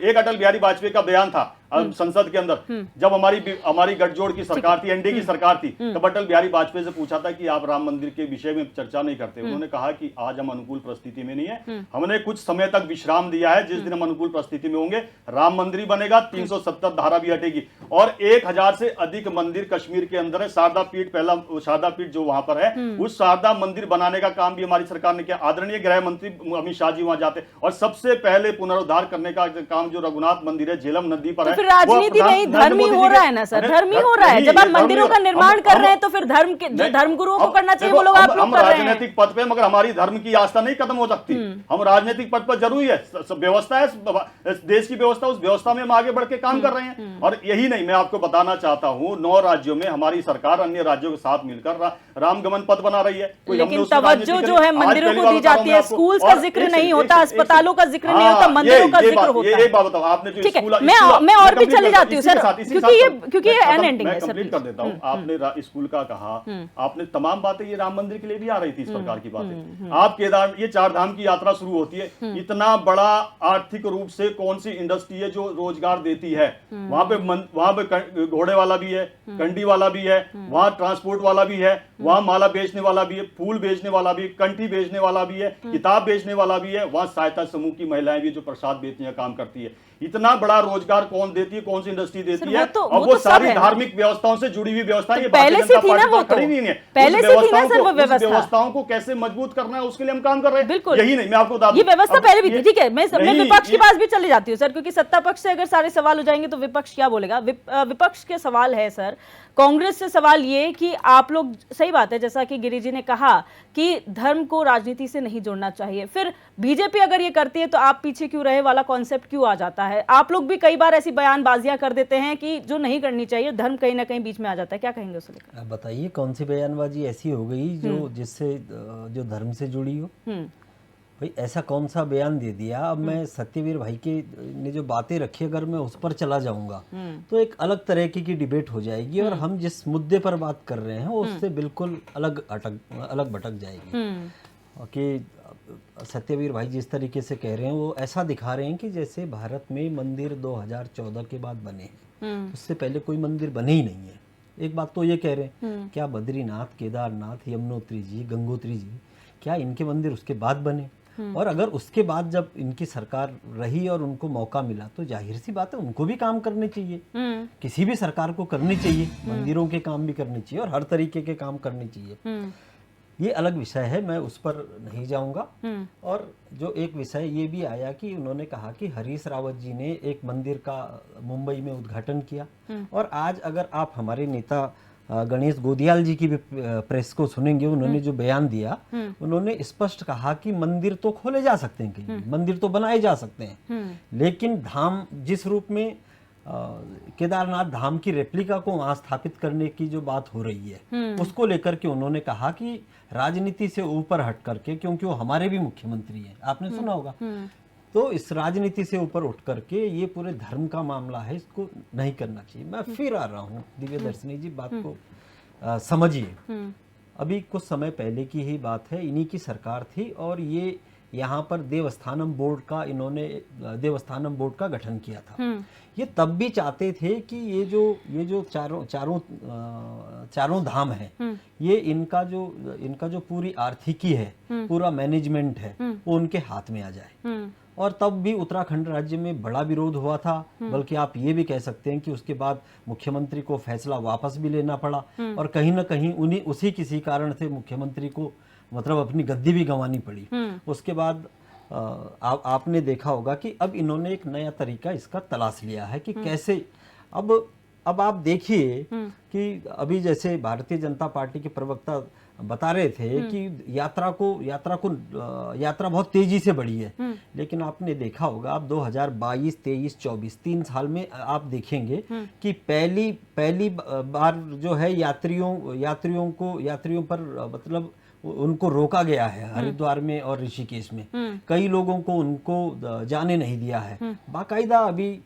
एक अटल बिहारी वाजपेयी का बयान था संसद के अंदर, जब हमारी गठजोड़ की सरकार थी, एनडीए की सरकार थी, तब अटल बिहारी वाजपेयी से पूछा था कि आप राम मंदिर के विषय में चर्चा नहीं करते। उन्होंने कहा कि आज हम अनुकूल परिस्थिति में नहीं है, हमने कुछ समय तक विश्राम दिया है, जिस दिन हम अनुकूल परिस्थिति में होंगे राम मंदिर बनेगा, 370 धारा भी हटेगी, और 1000 से अधिक मंदिर कश्मीर के अंदर है। शारदा पीठ, पहला शारदा पीठ जो वहां पर है, उस शारदा मंदिर बनाने का काम भी हमारी सरकार ने किया। आदरणीय गृह मंत्री अमित शाह जी वहां जाते, और सबसे पहले पुनरुद्धार करने का काम जो रघुनाथ मंदिर है, झेलम नदी पर है, फिर राजनीति नहीं, धर्म ही हो रहा है ना सर, धर्म ही हो रहा है। जब आप मंदिरों का निर्माण कर रहे हैं तो फिर धर्म के जो धर्म गुरुओं को करना चाहिए वो लोग आप लोग कर रहे हैं। राजनीतिक पद पे, मगर हमारी धर्म की आस्था नहीं खत्म हो सकती। हम राजनीतिक पद पर जरूरी है, व्यवस्था है, देश की व्यवस्था, उस व्यवस्था में हम आगे बढ़ के काम कर रहे हैं। और यही नहीं, मैं आपको बताना चाहता हूँ 9 राज्यों में हमारी सरकार अन्य राज्यों के साथ मिलकर रामगमन पथ बना रही है। लेकिन तवज्जो जो है मंदिरों को दी जाती है, स्कूल्स का जिक्र नहीं होता, अस्पतालों का जिक्र नहीं होता, मंदिरों का जिक्र होता है। एक बात बताओ, आपने जो ठीक है, मैं और भी चली जाती हूँ सर, क्योंकि ये एंडिंग है सर। कंप्लीट कर देता हूँ। आपने स्कूल का कहा, आपने तमाम बातें, ये राम मंदिर के लिए भी आ रही थी इस प्रकार की बातें। आप केदार, ये 4 धाम की यात्रा शुरू होती है, इतना बड़ा आर्थिक रूप से कौन सी इंडस्ट्री है जो रोजगार देती है? वहां पे घोड़े वाला भी है, कंडी वाला भी है, वहां ट्रांसपोर्ट वाला भी है, वहां माला बेचने वाला भी है, फूल बेचने वाला भी, कंठी बेचने वाला भी है, किताब बेचने वाला भी है, वहां सहायता समूह की महिलाएं भी जो प्रसाद बेचने का काम करती है। इतना बड़ा रोजगार कौन देती है, कौन सी इंडस्ट्री देती है? और वो सारी धार्मिक व्यवस्थाओं से जुड़ी हुई व्यवस्था, ये पहले से थी ना, वो तो पहले से थी ना सर, वो व्यवस्थाओं को कैसे मजबूत करना है उसके लिए हम काम कर रहे हैं। बिल्कुल, यही नहीं, मैं आपको बता दूं, ये व्यवस्था पहले भी थी। ठीक है, मैं विपक्ष के पास भी चली जाती हूँ सर, क्योंकि सत्ता पक्ष से अगर सारे सवाल हो जाएंगे तो विपक्ष क्या बोलेगा। विपक्ष के सवाल है सर, कांग्रेस से सवाल ये कि आप लोग, सही बात है जैसा कि गिरी जी ने कहा कि धर्म को राजनीति से नहीं जोड़ना चाहिए, फिर बीजेपी अगर ये करती है तो आप पीछे क्यों रहे वाला कॉन्सेप्ट क्यों आ जाता है? आप लोग भी कई बार ऐसी बयानबाजियां कर देते हैं कि जो नहीं करनी चाहिए, धर्म कहीं ना कहीं बीच में आ जाता है, क्या कहेंगे उसे लेकर? बताइए कौन सी बयानबाजी ऐसी हो गई जो जिससे जो धर्म से जुड़ी हो? भाई ऐसा कौन सा बयान दे दिया? अब मैं सत्यवीर भाई के ने जो बातें रखी, अगर मैं उस पर चला जाऊंगा तो एक अलग तरह की डिबेट हो जाएगी, और हम जिस मुद्दे पर बात कर रहे हैं उससे बिल्कुल अलग भटक जाएगी। कि सत्यवीर भाई जिस तरीके से कह रहे हैं वो ऐसा दिखा रहे हैं कि जैसे भारत में मंदिर 2014 के बाद बने हैं, उससे पहले कोई मंदिर बने ही नहीं है। एक बात तो ये कह रहे हैं, क्या बद्रीनाथ, केदारनाथ, यमुनोत्री जी, गंगोत्री जी, क्या इनके मंदिर उसके बाद बने? और अगर उसके बाद जब इनकी सरकार रही और उनको मौका मिला तो जाहिर सी बात है उनको भी काम करने चाहिए। किसी भी सरकार को करने चाहिए, मंदिरों के काम भी करने चाहिए और हर तरीके के काम करने चाहिए। ये अलग विषय है, मैं उस पर नहीं जाऊंगा। और जो एक विषय ये भी आया कि उन्होंने कहा कि हरीश रावत जी ने एक मंदिर का मुंबई में उद्घाटन किया, और आज अगर आप हमारे नेता गणेश गोदियाल जी की भी प्रेस को सुनेंगे, उन्होंने जो बयान दिया, उन्होंने स्पष्ट कहा कि मंदिर तो खोले जा सकते हैं, कहीं मंदिर तो बनाए जा सकते हैं, लेकिन धाम जिस रूप में केदारनाथ धाम की रेप्लिका को वहां स्थापित करने की जो बात हो रही है, उसको लेकर के उन्होंने कहा कि राजनीति से ऊपर हट करके, क्योंकि वो हमारे भी मुख्यमंत्री हैं, आपने सुना होगा, तो इस राजनीति से ऊपर उठ करके ये पूरे धर्म का मामला है, इसको नहीं करना चाहिए। मैं फिर आ रहा हूँ दिव्य दर्शनी जी, बात को समझिए। अभी कुछ समय पहले की ही बात है, इन्हीं की सरकार थी और ये यहाँ पर देवस्थानम बोर्ड का गठन किया था। ये तब भी चाहते थे कि ये जो चारों धाम है, ये इनका जो पूरी आर्थिकी है, पूरा मैनेजमेंट है, वो उनके हाथ में आ जाए। और तब भी उत्तराखंड राज्य में बड़ा विरोध हुआ था, बल्कि आप ये भी कह सकते हैं कि उसके बाद मुख्यमंत्री को फैसला वापस भी लेना पड़ा, और कहीं ना कहीं उसी किसी कारण से मुख्यमंत्री को मतलब अपनी गद्दी भी गंवानी पड़ी। उसके बाद आपने देखा होगा कि अब इन्होंने एक नया तरीका इसका तलाश लिया है कि कैसे अब आप देखिए कि अभी जैसे भारतीय जनता पार्टी के प्रवक्ता बता रहे थे कि यात्रा बहुत तेजी से बढ़ी है, लेकिन आपने देखा होगा आप 2022, 23, 24 3 साल में आप देखेंगे कि पहली बार जो है यात्रियों पर मतलब उनको रोका गया है हरिद्वार में और ऋषिकेश में। कई लोगों को उनको जाने नहीं दिया है। बाकायदा अभी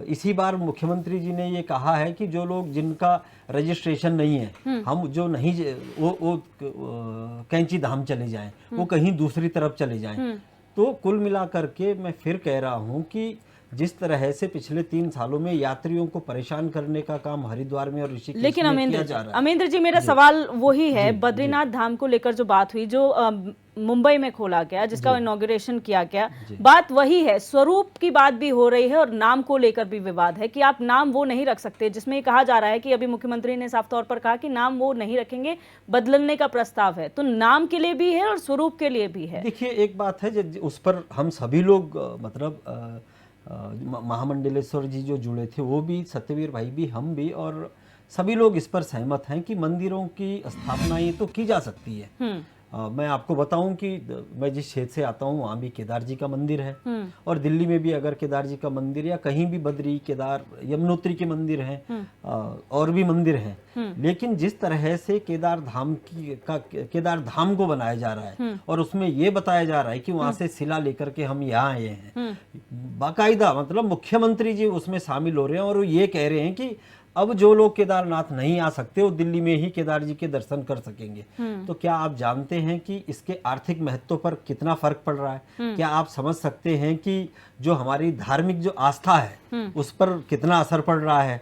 इसी बार मुख्यमंत्री जी ने ये कहा है कि जो लोग जिनका रजिस्ट्रेशन नहीं है, हम जो नहीं वो कैंची धाम चले जाएं, वो कहीं दूसरी तरफ चले जाएं। तो कुल मिलाकर के मैं फिर कह रहा हूं कि जिस तरह से पिछले 3 सालों में यात्रियों को परेशान करने का काम हरिद्वार में और ऋषिकेश में किया जा रहा है। अमेंद्र जी, मेरा सवाल वही है, बद्रीनाथ धाम को लेकर जो बात हुई, जो मुंबई में खोला गया, जिसका इनॉग्रेशन किया गया, बात वही है, स्वरूप की बात भी हो रही है और नाम को लेकर भी विवाद है कि आप नाम वो नहीं रख सकते, जिसमें कहा जा रहा है कि अभी मुख्यमंत्री ने साफ तौर पर कहा कि नाम वो नहीं रखेंगे, बदलने का प्रस्ताव है। तो नाम के लिए भी है और स्वरूप के लिए भी है। देखिए एक बात है उस पर हम सभी लोग मतलब महामंडलेश्वर जी जो जुड़े थे वो भी, सत्यवीर भाई भी, हम भी, और सभी लोग इस पर सहमत हैं कि मंदिरों की स्थापना ये तो की जा सकती है। मैं आपको बताऊं कि मैं जिस क्षेत्र से आता हूं वहाँ भी केदार जी का मंदिर है, और दिल्ली में भी अगर केदार जी का मंदिर या कहीं भी बद्री, केदार, यमुनोत्री के मंदिर हैं, और भी मंदिर हैं, लेकिन जिस तरह से केदार धाम को बनाया जा रहा है और उसमें ये बताया जा रहा है कि वहाँ से शिला लेकर के हम यहाँ आए हैं, बाकायदा मतलब मुख्यमंत्री जी उसमें शामिल हो रहे हैं और वो ये कह रहे हैं कि अब जो लोग केदारनाथ नहीं आ सकते वो दिल्ली में ही केदार जी के दर्शन कर सकेंगे। तो क्या आप जानते हैं कि इसके आर्थिक महत्व पर कितना फर्क पड़ रहा है? क्या आप समझ सकते हैं कि जो हमारी धार्मिक जो आस्था है उस पर कितना असर पड़ रहा है?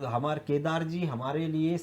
हमारे केदार जी हमारे लिए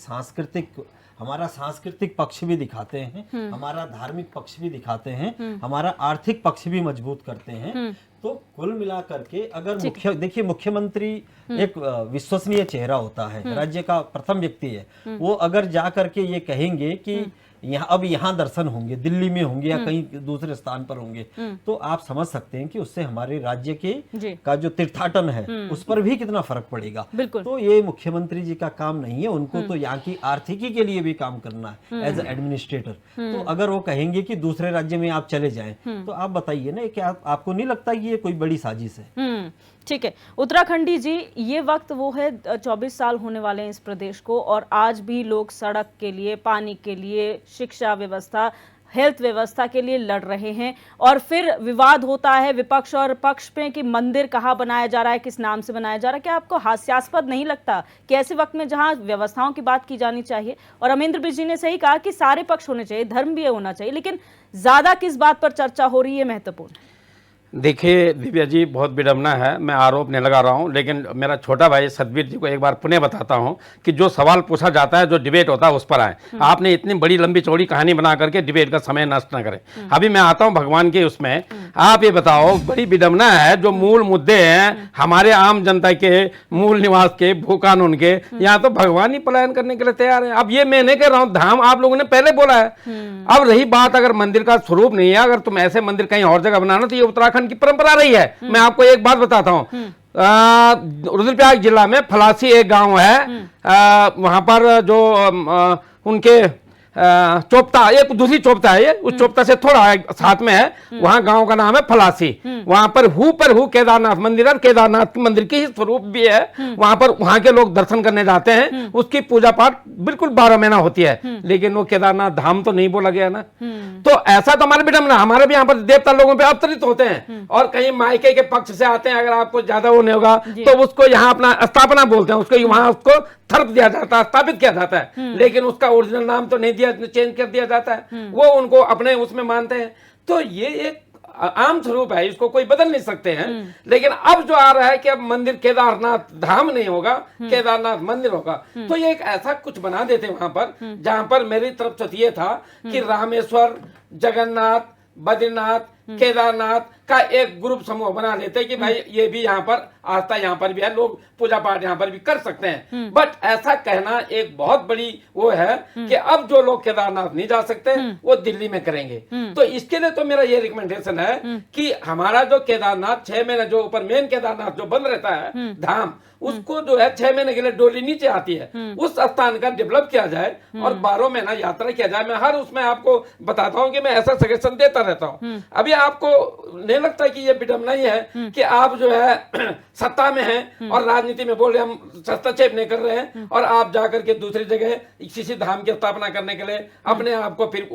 हमारा सांस्कृतिक पक्ष भी दिखाते हैं, हमारा धार्मिक पक्ष भी दिखाते हैं, हमारा आर्थिक पक्ष भी मजबूत करते हैं। तो कुल मिलाकर के अगर देखिए मुख्यमंत्री एक विश्वसनीय चेहरा होता है, राज्य का प्रथम व्यक्ति है, वो अगर जा करके ये कहेंगे कि यहाँ दर्शन होंगे, दिल्ली में होंगे या कहीं दूसरे स्थान पर होंगे, तो आप समझ सकते हैं कि उससे हमारे राज्य का जो तीर्थाटन है उस पर भी कितना फर्क पड़ेगा। तो ये मुख्यमंत्री जी का काम नहीं है, उनको तो यहाँ की आर्थिकी के लिए भी काम करना है एज एडमिनिस्ट्रेटर। तो अगर वो कहेंगे कि दूसरे राज्य में आप चले जाएं, तो आप बताइए ना, क्या आपको नहीं लगता कि ये कोई बड़ी साजिश है? ठीक है उत्तराखंडी जी, ये वक्त वो है 24 साल होने वाले हैं इस प्रदेश को, और आज भी लोग सड़क के लिए, पानी के लिए, शिक्षा व्यवस्था, हेल्थ व्यवस्था के लिए लड़ रहे हैं, और फिर विवाद होता है विपक्ष और पक्ष पे कि मंदिर कहाँ बनाया जा रहा है, किस नाम से बनाया जा रहा है। क्या आपको हास्यास्पद नहीं लगता कि ऐसे वक्त में जहाँ व्यवस्थाओं की बात की जानी चाहिए, और अमरेंद्र बिज जी ने सही कहा कि सारे पक्ष होने चाहिए, धर्म भी होना चाहिए, लेकिन ज्यादा किस बात पर चर्चा हो रही है महत्वपूर्ण है? देखिए दिव्या जी, बहुत विडम्बना है, मैं आरोप नहीं लगा रहा हूं, लेकिन मेरा छोटा भाई सतबीर जी को एक बार पुनः बताता हूं कि जो सवाल पूछा जाता है, जो डिबेट होता है उस पर आए। आपने इतनी बड़ी लंबी चौड़ी कहानी बना करके डिबेट का समय नष्ट न करें। अभी मैं आता हूं भगवान के उसमें, आप ये बताओ, बड़ी विडम्बना है, जो मूल मुद्दे हैं हमारे आम जनता के, मूल निवास के, भू कानून के, यहाँ तो भगवान ही पलायन करने के लिए तैयार है। अब ये मैं नहीं कह रहा हूँ, धाम आप लोगों ने पहले बोला है। अब रही बात अगर मंदिर का स्वरूप नहीं है, अगर तुम ऐसे मंदिर कहीं और जगह बनाना, तो ये उत्तराखंड की परंपरा रही है। मैं आपको एक बात बताता हूं, रुद्रप्रयाग जिला में फलासी एक गांव है, वहां पर जो उनके चोपता, एक दूसरी चोपता है, ये उस चोपता से थोड़ा साथ में है, वहां गांव का नाम है फलासी। वहां पर हु केदारनाथ मंदिर है, केदारनाथ मंदिर की ही स्वरूप भी है। वहां पर वहां के लोग दर्शन करने जाते हैं, उसकी पूजा पाठ बिल्कुल 12 महीना होती है, लेकिन वो केदारनाथ धाम तो नहीं बोला गया ना। तो ऐसा तो हमारे विडम्बना, हमारे भी यहाँ पर देवता लोगों पे अवतरित होते हैं, और कहीं मायके के पक्ष से आते हैं, अगर आपको ज्यादा वो नहीं होगा तो उसको यहाँ अपना स्थापना बोलते हैं, उसको वहां उसको थर्प दिया जाता है, स्थापित किया जाता है, लेकिन उसका ओरिजिनल नाम तो नहीं दिया, चेंज कर दिया जाता है, वो उनको अपने उसमें मानते हैं। तो ये एक आम स्वरूप है, इसको कोई बदल नहीं सकते हैं। लेकिन अब जो आ रहा है कि अब मंदिर केदारनाथ धाम नहीं होगा, केदारनाथ मंदिर होगा, तो ये एक ऐसा कुछ बना देते वहां पर, जहां पर मेरी तरफ से ये था कि रामेश्वर, जगन्नाथ, बद्रीनाथ, केदारनाथ का एक ग्रुप समूह बना लेते कि भाई ये भी यहाँ पर आस्था, यहाँ पर भी है, लोग पूजा पाठ यहाँ पर भी कर सकते हैं। बट ऐसा कहना एक बहुत बड़ी वो है कि अब जो लोग केदारनाथ नहीं जा सकते वो दिल्ली में करेंगे। तो इसके लिए तो मेरा ये रिकमेंडेशन है कि हमारा जो केदारनाथ 6 महीने जो ऊपर मेन केदारनाथ जो बंद रहता है धाम, उसको जो है 6 महीने के लिए डोली नीचे आती है, उस स्थान का डेवलप किया जाए और 12 महीना यात्रा किया जाए। मैं हर उसमें आपको बताता हूँ कि मैं ऐसा सजेशन देता रहता हूँ। अभी आपको नहीं लगता कि ये विडम्बना ही है कि आप जो है सत्ता में हैं और राजनीति में बोल रहे हम हस्तक्षेप नहीं कर रहे हैं, और आप जाकर के दूसरी जगह किसी धाम की स्थापना करने के लिए अपने आप को फिर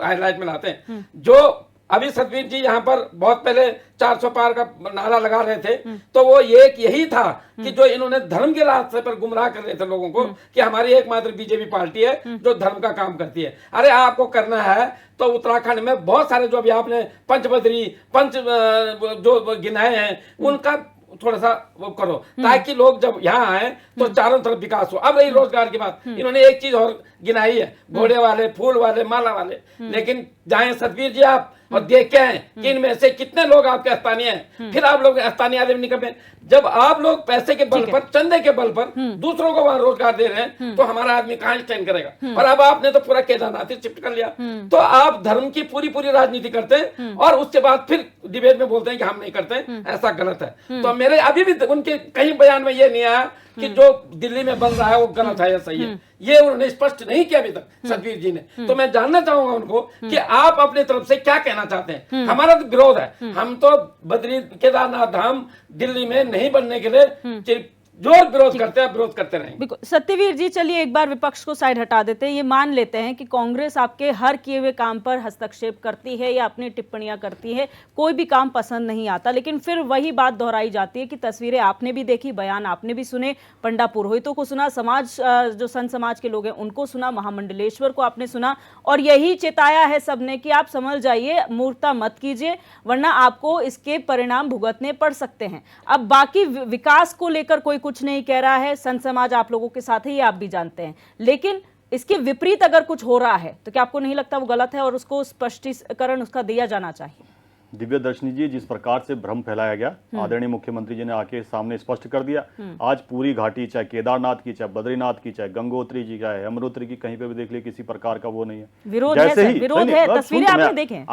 हाईलाइट में लाते हैं। जो अभी सतबीर जी यहाँ पर बहुत पहले 400 पार का नारा लगा रहे थे, तो वो एक यही था कि जो इन्होंने धर्म के रास्ते पर गुमराह कर रहे थे लोगों को कि हमारी एकमात्र बीजेपी पार्टी है जो धर्म का काम करती है। अरे आपको करना है तो उत्तराखंड में बहुत सारे जो अभी आपने पंचबद्री जो गिनाए हैं उनका थोड़ा सा वो करो, ताकि लोग जब यहाँ आए तो चारों तरफ विकास हो। अब रही रोजगार की बात, इन्होंने एक चीज और गिनाई है, घोड़े वाले, फूल वाले, माला वाले, लेकिन जाए सतबीर जी आप और देखे हैं कि इनमें से कितने लोग आपके स्थानीय हैं, फिर आप लोग स्थानीय आदमी निकले। जब आप लोग पैसे के बल पर, चंदे के बल पर दूसरों को वहां रोजगार दे रहे हैं, तो हमारा आदमी कहां स्टैंड करेगा। और अब आपने तो पूरा केदारनाथ शिफ्ट कर लिया, तो आप धर्म की पूरी राजनीति करते हैं और उसके बाद फिर डिबेट में बोलते हैं कि हम नहीं करते, ऐसा गलत है। तो मेरे अभी भी उनके कहीं बयान में ये नहीं आया कि जो दिल्ली में बन रहा है वो गलत है या सही है, ये उन्होंने स्पष्ट नहीं किया अभी तक सतवीर जी ने। तो मैं जानना चाहूंगा उनको कि आप अपनी तरफ से क्या कहना चाहते हैं। हमारा तो विरोध है, हम तो बद्री केदारनाथ धाम दिल्ली में नहीं बनने के लिए जोर विरोध करते हैं, विरोध करते रहेंगे। बिल्कुल सत्यवीर जी, चलिए एक बार विपक्ष को साइड हटा देते हैं। ये मान लेते हैं कि कांग्रेस आपके हर किए हुए काम पर हस्तक्षेप करती है या अपनी टिप्पणियां करती है, कोई भी काम पसंद नहीं आता, लेकिन फिर वही बात दोहराई जाती है कि तस्वीरें आपने भी देखी, बयान आपने भी सुने, पंडा पुरोहितों को सुना, समाज जो संत समाज के लोग हैं उनको सुना, महामंडलेश्वर को आपने सुना, और यही चेताया है सबने कि आप समझ जाइए, मूर्खता मत कीजिए, वरना आपको इसके परिणाम भुगतने पड़ सकते हैं। अब बाकी विकास को लेकर कोई कुछ नहीं कह रहा है, संत समाज आप लोगों के साथ है, ये आप भी जानते हैं, लेकिन इसके विपरीत अगर कुछ हो रहा है तो क्या आपको नहीं लगता वो गलत है और उसको स्पष्टीकरण उसका दिया जाना चाहिए? दिव्या दर्शनी जी, जिस प्रकार से भ्रम फैलाया गया, आदरणीय मुख्यमंत्री जी ने आके सामने स्पष्ट कर दिया। आज पूरी घाटी, चाहे केदारनाथ की, चाहे बद्रीनाथ की, चाहे गंगोत्री जी का है, यमुनोत्री की, कहीं पे भी देख लिया, किसी प्रकार का वो नहीं है, विरोध है सर, विरोध है। तस्वीरें आपने देखे,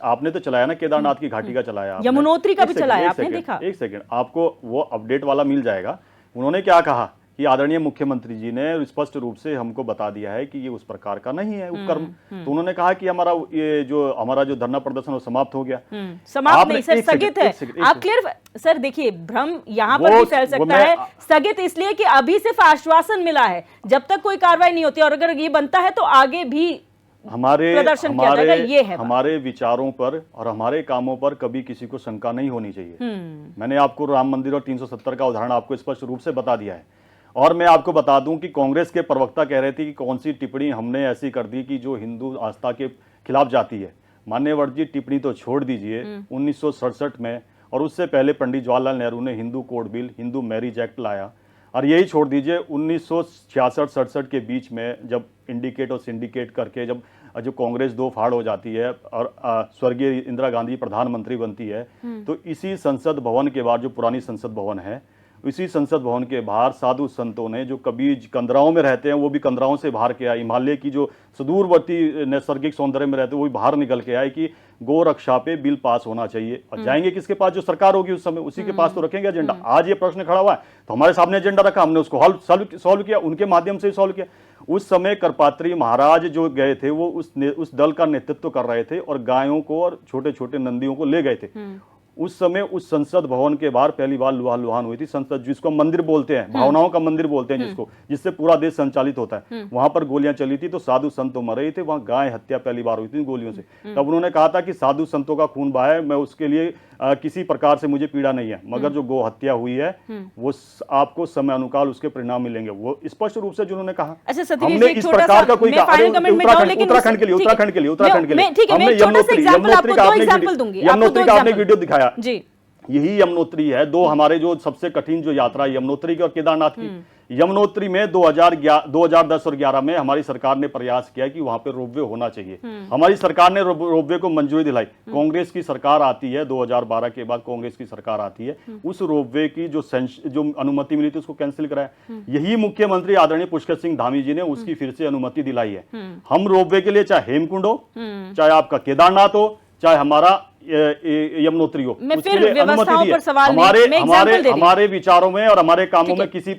आपने तो चलाया ना, केदारनाथ की घाटी का चलाया, यमुनोत्री का भी चलाया, आपने देखा। एक सेकंड, आपको वो अपडेट वाला मिल जाएगा। उन्होंने क्या कहा कि आदरणीय मुख्यमंत्री जी ने स्पष्ट रूप से हमको बता दिया है कि ये उस प्रकार का नहीं है उपक्रम। तो उन्होंने कहा कि हमारा जो धरना प्रदर्शन वो समाप्त हो गया। समाप्त नहीं सर, स्थगित है। आप क्लियर सर, देखिए भ्रम यहाँ पर भी फैल सकता है। स्थगित इसलिए कि अभी सिर्फ आश्वासन मिला है, जब तक कोई कार्रवाई नहीं होती, और अगर ये बनता है तो आगे भी हमारे विचारों पर और हमारे कामों पर कभी किसी को शंका नहीं होनी चाहिए। मैंने आपको राम मंदिर और 370 का उदाहरण आपको स्पष्ट रूप से बता दिया है। और मैं आपको बता दूं कि कांग्रेस के प्रवक्ता कह रहे थे कि कौन सी टिप्पणी हमने ऐसी कर दी कि जो हिंदू आस्था के खिलाफ जाती है। मान्यवर जी, टिप्पणी तो छोड़ दीजिए, 1967 में और उससे पहले पंडित जवाहरलाल नेहरू ने Hindu code bill, Hindu marriage act लाया। और यही छोड़ दीजिए, 1966-67 के बीच में जब इंडिकेट और सिंडिकेट करके जब कांग्रेस दो फाड़ हो जाती है और स्वर्गीय इंदिरा गांधी प्रधानमंत्री बनती है, तो इसी संसद भवन के बाद, जो पुरानी संसद भवन है, इसी संसद भवन के बाहर साधु संतों ने, जो कभी कंदराओं में रहते हैं वो भी कंदराओं से बाहर के आए, हिमालय की जो सुदूरवर्ती नैसर्गिक सौंदर्य में रहते हैं वो भी बाहर निकल के आए कि गौ रक्षा पे बिल पास होना चाहिए। और जाएंगे किसके पास? जो सरकार होगी उस समय, उसी के पास तो रखेंगे एजेंडा। आज ये प्रश्न खड़ा हुआ है तो हमारे सामने एजेंडा रखा, हमने उसको सॉल्व किया, उनके माध्यम से सॉल्व किया। उस समय करपात्री महाराज जो गए थे वो उस दल का नेतृत्व कर रहे थे और गायों को और छोटे छोटे नंदियों को ले गए थे। उस समय उस संसद भवन के बाहर पहली बार लुहान हुई थी। संसद, जिसको मंदिर बोलते हैं, भावनाओं का मंदिर बोलते हैं जिससे पूरा देश संचालित होता है, वहां पर गोलियां चली थी तो साधु संत तो मर रहे थे, वहां गाय हत्या पहली बार हुई थी गोलियों से। तब उन्होंने कहा था कि साधु संतों का खून बहा है, मैं उसके लिए किसी प्रकार से मुझे पीड़ा नहीं है, मगर जो गो हत्या हुई है वो आपको समय अनुकाल उसके परिणाम मिलेंगे। वो स्पष्ट रूप से जिन्होंने कहा। हमने इस प्रकार का कोई उत्तराखंड के लिए हमने यमुनोत्री का आपने वीडियो दिखाया जी। यही यमुनोत्री है, दो हमारे जो सबसे कठिन जो यात्रा यमुनोत्री की और केदारनाथ की। यमुनोत्री में 2010 और 11 में हमारी सरकार ने प्रयास किया कि वहां पे रोपवे होना चाहिए। हमारी सरकार ने रोपवे को मंजूरी दिलाई। कांग्रेस की सरकार आती है 2012 के बाद, कांग्रेस की सरकार आती है, उस रोपवे की जो अनुमति मिली थी उसको कैंसिल कराया। यही मुख्यमंत्री आदरणीय पुष्कर सिंह धामी जी ने उसकी फिर से अनुमति दिलाई है। हम रोपवे के लिए चाहे हेमकुंड हो, चाहे आपका केदारनाथ हो, चाहे हमारा यमुनोत्री हो, उसके लिए अनुमति दी है। हमारे विचारों में और हमारे कामों में किसी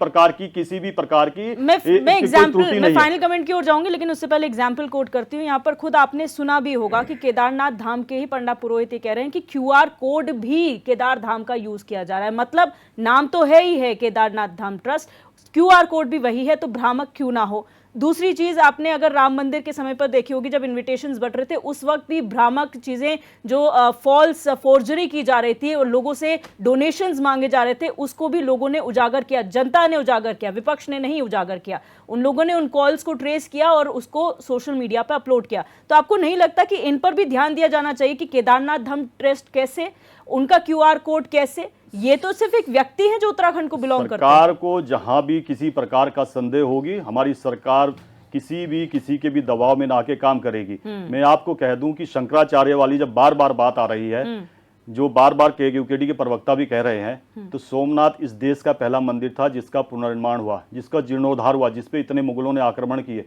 भी प्रकार की मैं फाइनल कमेंट की ओर जाऊंगी, लेकिन उससे पहले एग्जाम्पल कोट करती हूँ। यहाँ पर खुद आपने सुना भी होगा कि केदारनाथ धाम के ही पंडा पुरोहित कह रहे हैं कि QR कोड भी केदार धाम का यूज किया जा रहा है। मतलब नाम तो है ही है केदारनाथ धाम ट्रस्ट, QR कोड भी वही है, तो भ्रामक क्यों ना हो। दूसरी चीज, आपने अगर राम मंदिर के समय पर देखी होगी, जब इनविटेशंस बट रहे थे उस वक्त भी भ्रामक चीजें जो फॉल्स फोर्जरी की जा रही थी और लोगों से डोनेशंस मांगे जा रहे थे, उसको भी लोगों ने उजागर किया, जनता ने उजागर किया, विपक्ष ने नहीं उजागर किया। उन लोगों ने उन कॉल्स को ट्रेस किया और उसको सोशल मीडिया पर अपलोड किया। तो आपको नहीं लगता कि इन पर भी ध्यान दिया जाना चाहिए कि केदारनाथ धाम ट्रस्ट कैसे, उनका QR कोड कैसे? ये तो सिर्फ एक व्यक्ति है जो उत्तराखंड को बिलोंग करता है। सरकार को जहां भी किसी प्रकार का संदेह होगी, हमारी सरकार किसी के भी दबाव में ना आके काम करेगी। मैं आपको कह दूं कि शंकराचार्य वाली जब बार बार बात आ रही है, जो बार बार यूकेडी के प्रवक्ता भी कह रहे हैं, तो सोमनाथ इस देश का पहला मंदिर था जिसका पुनर्निर्माण हुआ, जिसका जीर्णोद्धार हुआ, जिसपे इतने मुगलों ने आक्रमण किए।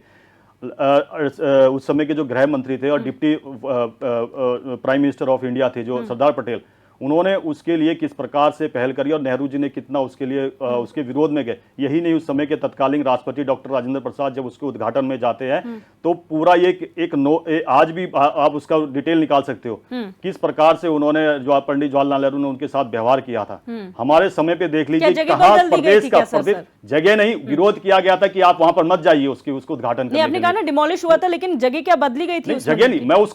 उस समय के जो गृह मंत्री थे और deputy prime minister of India थे जो सरदार पटेल, उन्होंने उसके लिए किस प्रकार से पहल करी और नेहरू जी ने कितना उसके लिए उसके विरोध में गए। यही नहीं, उस समय के तत्कालीन राष्ट्रपति डॉक्टर राजेंद्र प्रसाद जब उसके उद्घाटन में जाते हैं तो पूरा आज भी आप उसका डिटेल निकाल सकते हो किस प्रकार से उन्होंने जो पंडित जवाहरलाल नेहरू ने उनके साथ व्यवहार किया था। हमारे समय पे देख लीजिए कहाँ प्रदेश का जगह नहीं, विरोध किया गया था कि आप वहां पर मत जाइए उसको उद्घाटन करने। आपने कहा ना डिमोलिश हुआ था, लेकिन जगह क्या बदली गई थी? जगह नहीं, मैं उस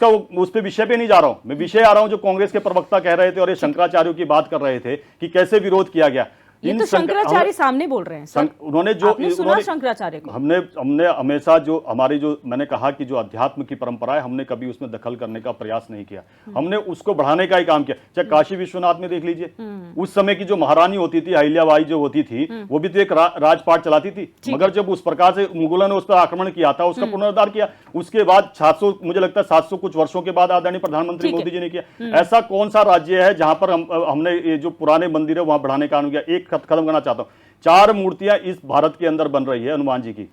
पे विषय पे नहीं जा रहा हूं, मैं विषय आ रहा हूं जो कांग्रेस के प्रवक्ता कह रहे थे और शंकराचार्यों की बात कर रहे थे कि कैसे विरोध किया गया। ये तो शंकराचार्य सामने बोल रहे हैं सर। उन्होंने जो सुना शंकराचार्य को, हमने हमेशा जो हमारी जो मैंने कहा कि जो अध्यात्म की परंपरा है, हमने कभी उसमें दखल करने का प्रयास नहीं किया। हमने उसको बढ़ाने का ही काम किया। चाहे काशी विश्वनाथ में देख लीजिए, उस समय की जो महारानी होती थी, अहिल्याबाई जो होती थी, वो भी तो एक राजपाट चलाती थी, मगर जब उस प्रकार से मुगलों ने उस पर आक्रमण किया था, उसका पुनरुद्धार किया। उसके बाद 700 मुझे लगता है 700 कुछ वर्षों के बाद आदरणीय प्रधानमंत्री मोदी जी ने किया। ऐसा कौन सा राज्य है जहां पर हमने ये जो पुराने मंदिर है वहां बढ़ाने का काम किया। एक खत्म करना चाहता हूं, 4 मूर्तियां इस भारत के अंदर बन रही है हनुमान जी की,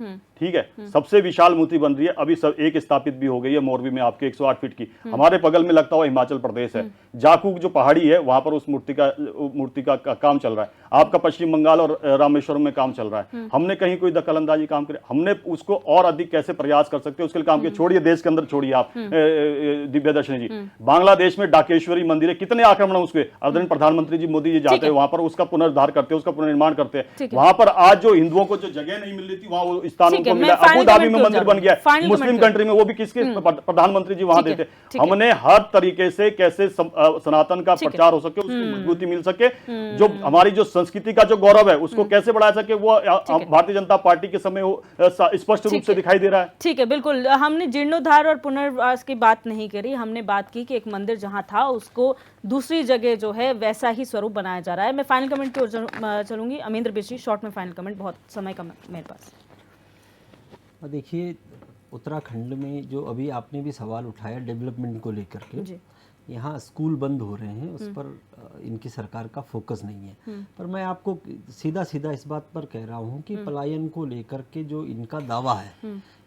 ठीक है, सबसे विशाल मूर्ति बन रही है। अभी सब एक स्थापित भी हो गई है मोरबी में, आपके 108 फीट की। हमारे बगल में लगता हुआ हिमाचल प्रदेश है, जाकू जो पहाड़ी है वहां पर उस मूर्ति का काम चल रहा है। आपका पश्चिम बंगाल और रामेश्वरम में काम चल रहा है। हमने कहीं कोई दखल अंदाजी काम करे? हमने उसको और अधिक कैसे प्रयास कर सकते हैं उसके लिए काम किया। छोड़िए देश के अंदर, छोड़िए आप दिव्या दर्शनी जी, बांग्लादेश में डाकेश्वरी मंदिर है, कितने आक्रमण उसके। आदरणीय प्रधानमंत्री जी मोदी जी जाते हैं वहां पर, उसका पुनरुद्धार करते हैं, उसका पुनर्निर्माण करते हैं। वहां पर आज जो हिंदुओं को जो जगह नहीं मिल रही थी, वहां स्थानों को मिला। अबू धाबी में मंदिर बन गया, मुस्लिम कंट्री में, वो भी किसके प्रधानमंत्री जी वहां देते। हमने हर तरीके से कैसे सनातन का प्रचार हो सके, उसको मजबूती मिल सके, जो हमारी जो संस्कृति का जो गौरव है उसको कैसे बढ़ा सके, वो भारतीय जनता पार्टी के समय स्पष्ट रूप से दिखाई दे रहा है। ठीक है, बिल्कुल। हमने जीर्णोद्धार और पुनर्वास की बात नहीं करी, हमने बात की कि एक मंदिर जहां था उसको दूसरी जगह जो है वैसा ही स्वरूप बनाया जा रहा है। मैं फाइनल कमेंट की ओर चलूंगी। अमेंद्र बिश्री, शॉर्ट में फाइनल कमेंट, बहुत समय कम मेरे पास। देखिए, उत्तराखंड में जो अभी आपने भी सवाल उठाया डेवलपमेंट को लेकर के, यहाँ स्कूल बंद हो रहे हैं, उस पर इनकी सरकार का फोकस नहीं है। पर मैं आपको सीधा सीधा इस बात पर कह रहा हूँ कि पलायन को लेकर के जो इनका दावा है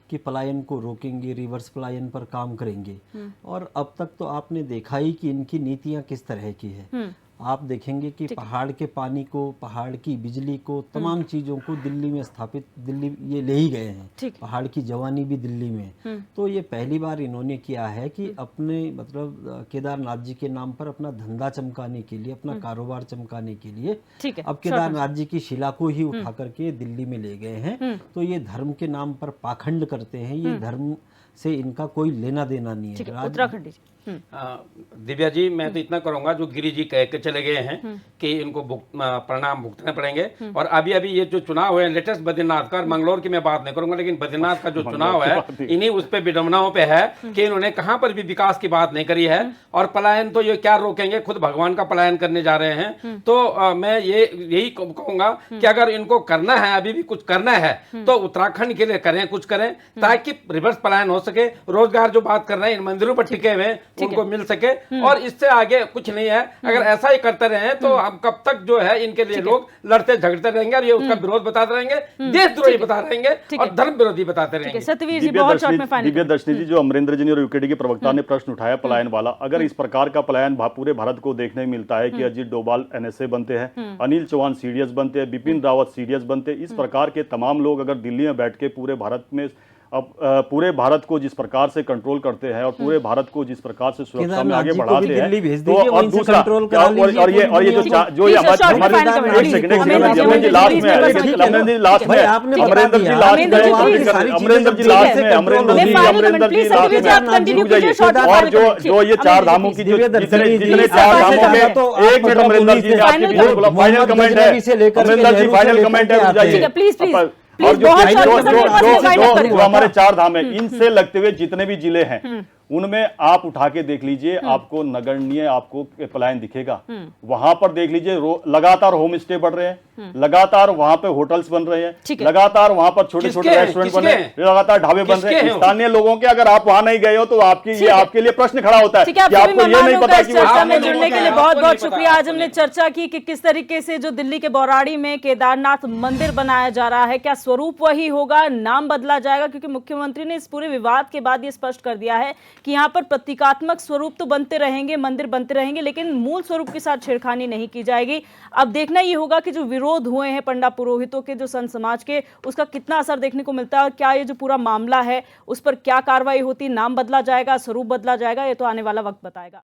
कि पलायन को रोकेंगे, रिवर्स पलायन पर काम करेंगे, और अब तक तो आपने देखा ही कि इनकी नीतियाँ किस तरह की है। आप देखेंगे कि पहाड़ के पानी को, पहाड़ की बिजली को, तमाम चीज़ों को दिल्ली में स्थापित, दिल्ली ये ले ही गए हैं। पहाड़ की जवानी भी दिल्ली में। तो ये पहली बार इन्होंने किया है कि अपने मतलब केदारनाथ जी के नाम पर अपना धंधा चमकाने के लिए, अपना कारोबार चमकाने के लिए अब केदारनाथ जी की शिला को ही उठा करके दिल्ली में ले गए हैं। तो ये धर्म के नाम पर पाखंड करते हैं, ये धर्म से इनका कोई लेना देना नहीं है। उत्तराखंड दिव्या जी, मैं तो इतना करूंगा, जो गिरी जी कह के चले गए हैं कि इनको परिणाम भुगतने पड़ेंगे। और अभी अभी ये जो चुनाव है लेटेस्ट बद्रीनाथ का, मंगलौर की मैं बात नहीं करूंगा, लेकिन बद्रीनाथ का जो चुनाव है इन्हीं उस पे विडंबनाओं पे है कि इन्होंने कहां पर भी विकास की बात नहीं करी है। और पलायन तो ये क्या रोकेंगे, खुद भगवान का पलायन करने जा रहे हैं। तो मैं यही कहूंगा कि अगर इनको करना है, अभी भी कुछ करना है, तो उत्तराखंड के लिए करें, कुछ करें, ताकि रिवर्स पलायन हो सके। रोजगार जो बात कर रहे हैं इन मंदिरों पर टिके हुए उनको मिल सके, और इससे आगे कुछ नहीं है। अगर ऐसा ही करते रहे तो हम कब तक जो है इनके लिए लोग लड़ते झगड़ते रहेंगे, और ये उसका विरोध बताते रहेंगे, देशद्रोही बता रहेंगे और धर्म विरोधी बताते रहेंगे। सतवीर जी, बहुत शॉर्ट में फाइनल। दिव्या दर्शनी जी, जो अमरिंदर जी और यूकेडी के प्रवक्ता ने प्रश्न उठाया पलायन वाला, अगर इस प्रकार का पलायन पूरे भारत को देखने मिलता है कि अजीत डोभाल NSA बनते हैं, अनिल चौहान CDS बनते हैं, बिपिन रावत CDS बनते हैं, इस प्रकार के तमाम लोग अगर दिल्ली में बैठ के पूरे भारत में अब पूरे भारत को जिस प्रकार से कंट्रोल करते हैं और पूरे भारत को जिस प्रकार से सुरक्षा में आगे बढ़ाते हैं, तो और दूसरा और ये जो ये लास्ट में अमरिंदर जी लास्ट में और जो ये 4 धामों की जितने 4 धामों में, एक मिनट अमरिंदर जी ने आपकी फाइनल कमेंट है, अमरिंदर जी फाइनल कमेंट है, जाइए। और जो हमारे 4 धाम है, इनसे लगते हुए जितने भी जिले हैं उनमें आप उठा के देख लीजिए, आपको नगण्य आपको पलायन दिखेगा। वहां पर देख लीजिए लगातार होम स्टे बढ़ रहे हैं, लगातार वहां पे होटल्स बन रहे हैं, लगातार वहां पर छोटे छोटे रेस्टोरेंट बन रहे हैं, लगातार ढाबे बन रहे हैं स्थानीय लोगों के। अगर आप वहां नहीं गए हो तो आपके लिए प्रश्न खड़ा होता है कि आपको ये नहीं पता कि चर्चा में जुड़ने के लिए बहुत बहुत शुक्रिया। आज हमने चर्चा की कि किस तरीके से जो दिल्ली के बौराड़ी में केदारनाथ मंदिर बनाया जा रहा है, क्या स्वरूप वही होगा, नाम बदला जाएगा, क्योंकि मुख्यमंत्री ने इस पूरे विवाद के बाद ये स्पष्ट कर दिया है कि यहाँ पर प्रतीकात्मक स्वरूप तो बनते रहेंगे, मंदिर बनते रहेंगे, लेकिन मूल स्वरूप के साथ छेड़खानी नहीं की जाएगी। अब देखना ये होगा कि जो विरोध हुए हैं पंडा पुरोहितों के, जो संत समाज के, उसका कितना असर देखने को मिलता है और क्या ये जो पूरा मामला है उस पर क्या कार्रवाई होती, नाम बदला जाएगा, स्वरूप बदला जाएगा, ये तो आने वाला वक्त बताएगा।